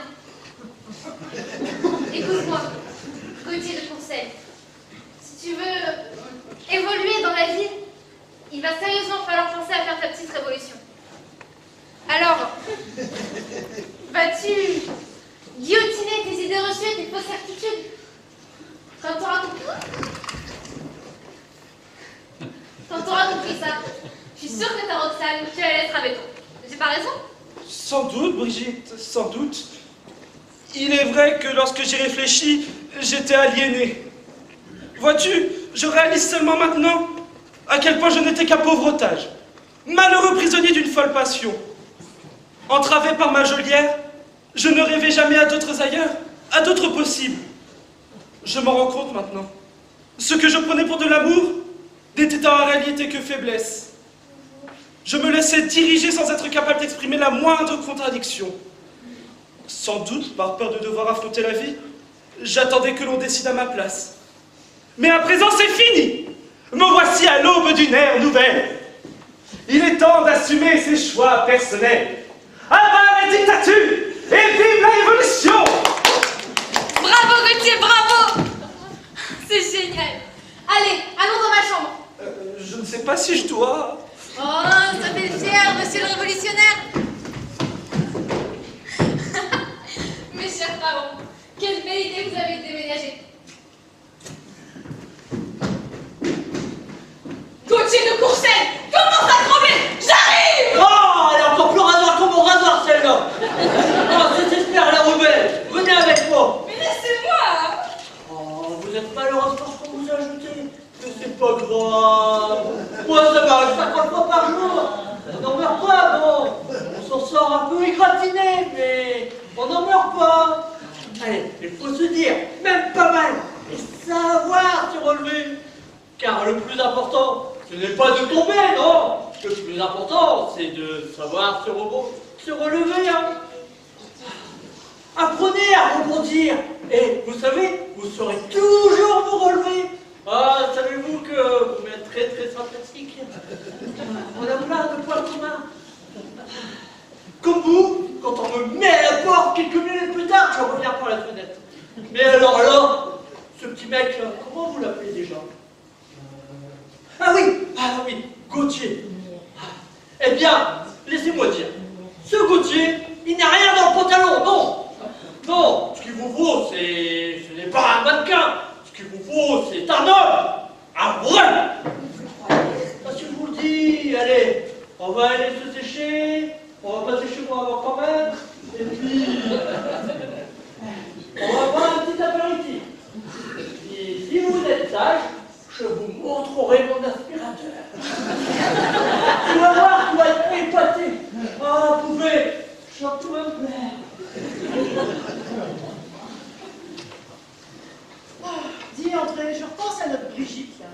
Écoute-moi, Gauthier de Courcelles. Si tu veux évoluer dans la vie, il va sérieusement falloir penser à faire ta petite révolution. Alors, vas-tu guillotiner tes idées reçues et tes fausses certitudes? Quand t'auras compris ça, je suis sûre que ta Roxane, tu la laisseras béton. J'ai pas raison? Sans doute, Brigitte, sans doute. Il est vrai que lorsque j'y réfléchis, j'étais aliéné. Vois-tu, je réalise seulement maintenant à quel point je n'étais qu'un pauvre otage, malheureux prisonnier d'une folle passion. Entravé par ma geôlière, je ne rêvais jamais à d'autres ailleurs, à d'autres possibles. Je m'en rends compte maintenant. Ce que je prenais pour de l'amour n'était en réalité que faiblesse. Je me laissais diriger sans être capable d'exprimer la moindre contradiction. Sans doute, par peur de devoir affronter la vie, j'attendais que l'on décide à ma place. Mais à présent, c'est fini! Me voici à l'aube d'une ère nouvelle. Il est temps d'assumer ses choix personnels. À bas la dictature et vive la révolution! Bravo Gauthier, bravo! C'est génial. Allez, allons dans ma chambre. Je ne sais pas si je dois... Oh, ça fait fier, monsieur le révolutionnaire. Mes chers parents, quelle belle idée vous avez de déménager. Gauthier de Courcelles, commence à trembler. J'arrive! oh, elle est encore plus rasoir que mon rasoir, celle-là. Oh, c'est super, la rebelle. Venez avec moi. Mais laissez-moi! Oh, vous êtes malheureuse parce qu'on vous a ajouté. Mais c'est pas grave. Moi, ça m'arrive 50 fois par jour. mais on n'en meurt pas. Allez, il faut se dire, même pas mal, et savoir se relever. Car le plus important, ce n'est pas de tomber, non. Le plus important, c'est de savoir se relever. Hein. Apprenez à rebondir. Et vous savez, vous saurez toujours vous relever. Ah, savez-vous que vous m'êtes très très sympathique. On a plein de points communs. Comme vous, quand on me met à la porte quelques minutes plus tard, je reviens par la fenêtre. Mais alors là, ce petit mec, là, comment vous l'appelez déjà? Ah oui, Gauthier. Eh bien, laissez-moi dire, ce Gauthier, il n'a rien dans le pantalon, non. Non, ce qu'il vous faut, ce n'est pas un mannequin. Ce qu'il vous faut, c'est un homme, un vrai. Ah, si je vous le dis, allez, on va aller se sécher, on va passer chez moi avant quand même, et puis, on va avoir un petit apéritif. Et si vous êtes sage, je vous montrerai mon aspirateur. Tu vas voir, tu vas être épaté. Ah, poupée, je sens tout me plaire. Dis André, je repense à notre Brigitte là.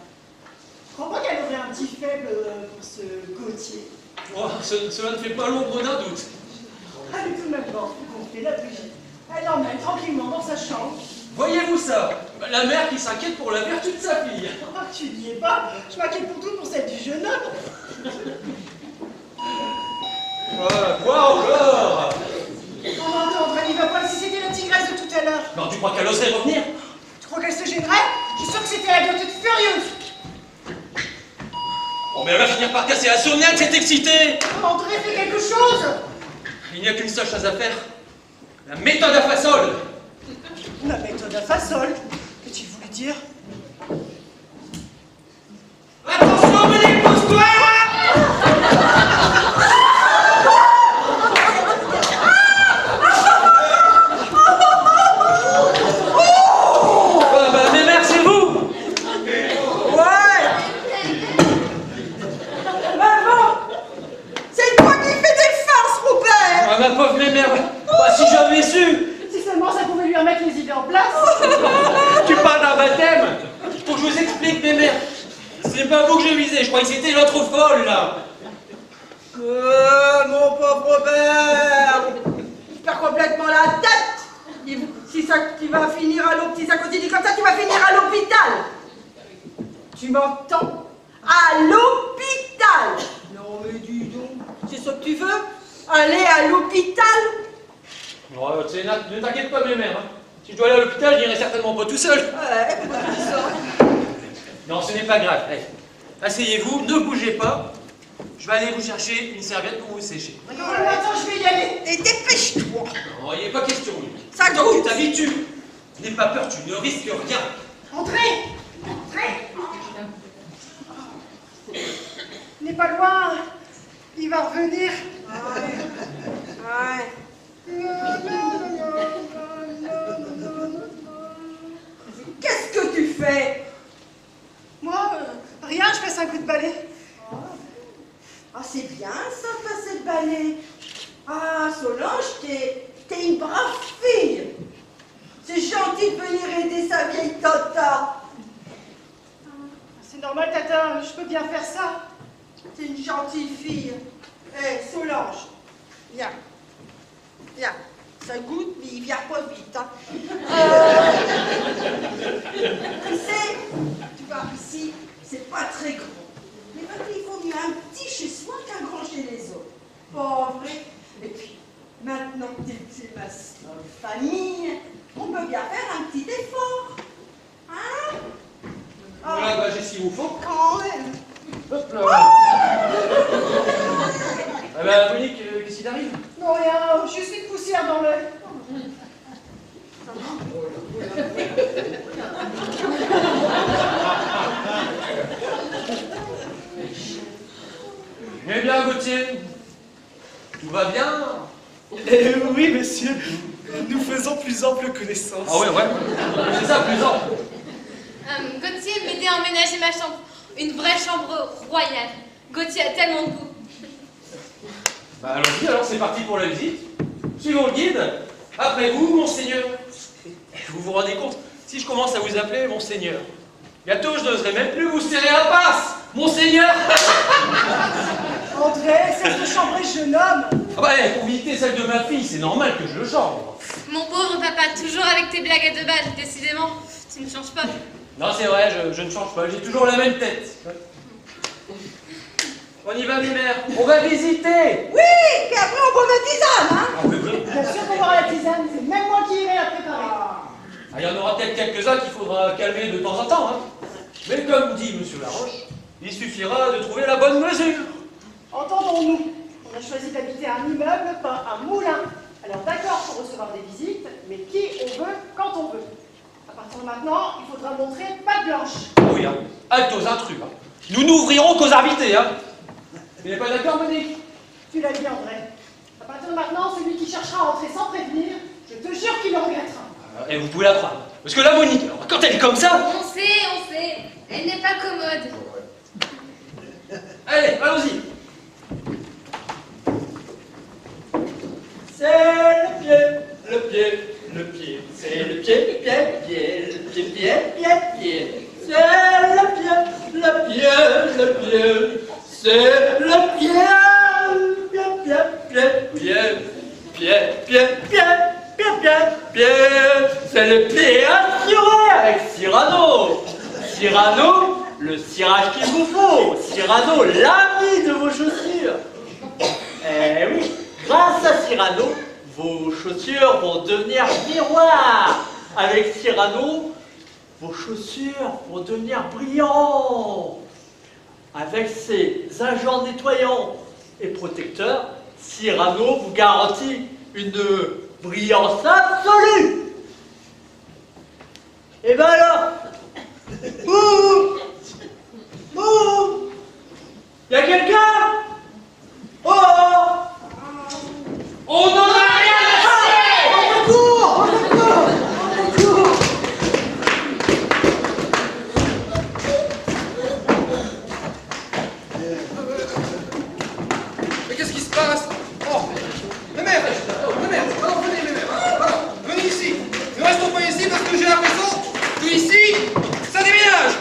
Je crois pas qu'elle aurait un petit faible pour ce Gauthier. Oh, cela ne fait pas l'ombre d'un doute. Elle est tout de même morte, qu'on fait la Brigitte. Elle l'emmène tranquillement dans sa chambre. Voyez-vous ça? La mère qui s'inquiète pour la vertu de sa fille. Oh, tu n'y es pas. Je m'inquiète pour tout pour celle du jeune homme. Quoi encore? Oh, André, il va pas si c'était la tigresse de tout à l'heure. Non, tu crois qu'elle oserait revenir? Tu crois qu'elle se gênerait? Je suis sûre que c'était la gâteuse furieuse. Oh, mais elle va finir par casser la sonnette, c'est excité. Oh, André, fais quelque chose. Il n'y a qu'une seule chose à faire. La méthode à façol. La méthode à façol. Qu'as-tu voulu dire? Attention, Mélie, pousse-toi! Mais mère, c'est vous! Ouais. Maman, c'est toi qui fais des farces, mon père. Ah, ma pauvre mémère, bah, si j'avais su! Si seulement ça pouvait lui remettre les idées en place. Tu parles d'un baptême? Faut que je vous explique, mémère. C'est pas vous que j'ai visé, je croyais que c'était l'autre folle, là. Mon pauvre père, tu perds complètement la tête. Si ça, tu vas finir à l'hôpital, si ça continue comme ça, tu vas finir à l'hôpital. Tu m'entends? À l'hôpital. Non mais dis donc, c'est ça que tu veux? Aller à l'hôpital? Oh, ne t'inquiète pas, mémère. Hein. Si je dois aller à l'hôpital, je n'irai certainement pas tout seul. Ouais, pourquoi tu dis ça? Non, ce n'est pas grave. Allez, asseyez-vous, ne bougez pas. Je vais aller vous chercher une serviette pour vous sécher. Non, attends, je vais y aller. Et dépêche-toi. Non, il n'est pas question, Luc. Ça Tant que tu goûte. t'habitues, n'aie pas peur, tu ne risques rien. André. Il n'est pas loin. Il va revenir. Ouais. Qu'est-ce que tu fais? Moi, rien, je passe un coup de balai. Ah, c'est bien ça, passer le balai. Ah, Solange, t'es une brave fille. C'est gentil de venir aider sa vieille tata. C'est normal, Tata, je peux bien faire ça. C'est une gentille fille. Eh, Solange, viens. Viens. Ça goûte, mais il vient pas vite. Hein. Tu sais, tu vois, ici, c'est pas très grand. Mais parce qu'il faut mieux un petit chez soi qu'un grand chez les autres. Pas vrai? Et puis, maintenant que t'es ma famille, on peut bien faire un petit effort. Hein? Voilà, bah, j'ai s'il vous faut. Quand même. Hop là. Ah bah, Monique, qu'est-ce qu'il arrive? Non, rien, juste une poussière dans l'œil. Eh bien, Gauthier, tout va bien? Oui, monsieur. Nous faisons plus ample connaissance. Ah ouais, c'est ça, plus ample. Gauthier m'aidait à emménager ma chambre. Une vraie chambre royale. Gauthier a tellement de goût. Bah allons-y, alors c'est parti pour la visite. Suivons le guide. Après vous, monseigneur. Vous vous rendez compte, si je commence à vous appeler monseigneur, bientôt je n'oserais même plus vous serrer la passe, monseigneur. André, cesse de chambrer, jeune homme. Ah bah, pour éviter celle de ma fille, c'est normal que je le chambre. Mon pauvre papa, toujours avec tes blagues à deux balles, décidément, tu ne changes pas. Non, c'est vrai, je ne change pas, j'ai toujours la même tête. On y va, mes mères, on va visiter. Oui, et après on boit ma tisane, hein. Ah oui, oui. Bien sûr qu'on aura la tisane, c'est même moi qui irai la préparer. Ah, il y en aura peut-être quelques-uns qu'il faudra calmer de temps en temps, hein. Mais comme dit Monsieur Laroche, il suffira de trouver la bonne mesure. Entendons-nous, on a choisi d'habiter un immeuble, pas un moulin. Alors d'accord pour recevoir des visites, mais qui on veut, quand on veut. À partir de maintenant, il faudra montrer patte blanche. Oui, hein, halte aux intrus, hein. Nous n'ouvrirons qu'aux invités, hein. Tu n'es pas d'accord, Monique? Tu l'as dit, André. À partir de maintenant, celui qui cherchera à entrer sans prévenir, je te jure qu'il le regrettera. Et vous pouvez la croire. Parce que la Monique, alors, quand elle est comme ça... On sait, elle n'est pas commode. Allez, allons-y. C'est le pied, le pied, le pied. C'est le pied, le pied, le pied, le pied, pied, pied, pied. C'est le pied, le pied, le pied. C'est le pied, pied, pied, pied, pied, pied, pied, pied, pied, pied. C'est le pied assuré avec Cyrano. Cyrano, le cirage qu'il vous faut. Cyrano, l'ami de vos chaussures. Eh oui, grâce à Cyrano, vos chaussures vont devenir miroirs. Avec Cyrano, vos chaussures vont devenir brillantes. Avec ses agents nettoyants et protecteurs, Cyrano vous garantit une brillance absolue. Et ben alors, ouh, ouh, y a quelqu'un? Oh, On n'en a rien à faire. Au secours, au secours, au secours. Mais qu'est-ce qui se passe? Oh, mes mères, pardon, venez, mes mères, pardon, venez ici. Ne restons pas ici parce que j'ai l'impression que ici, ça déménage.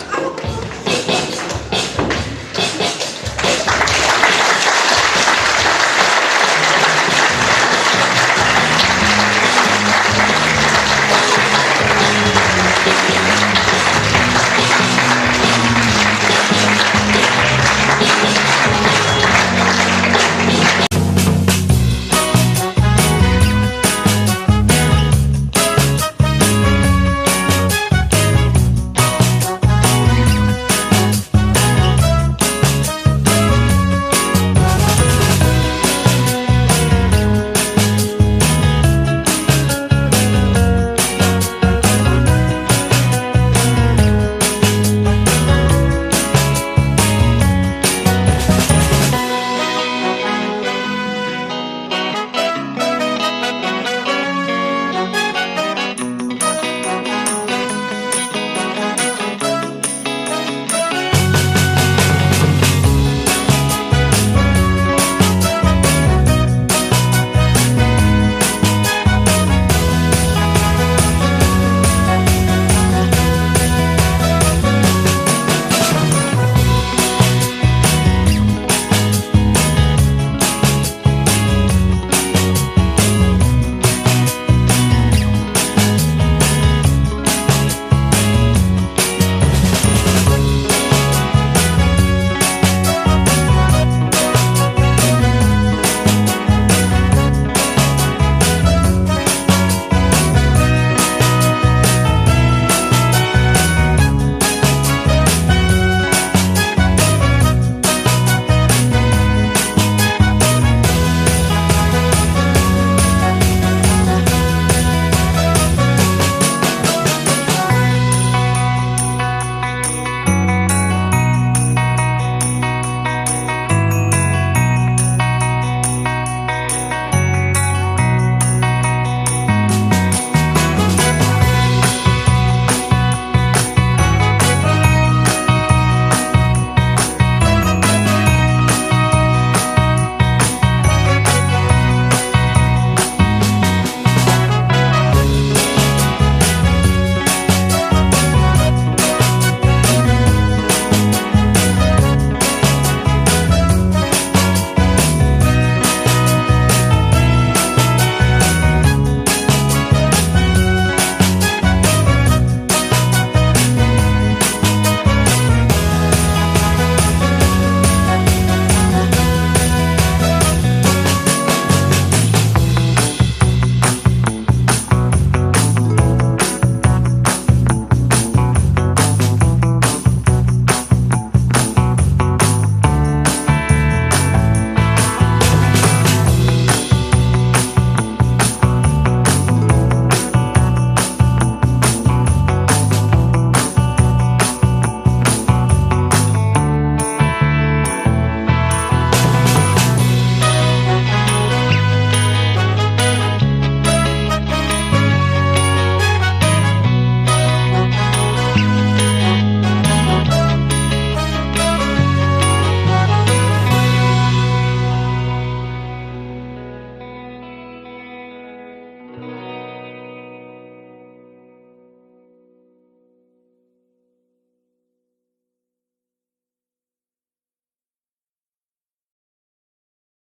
Thank you.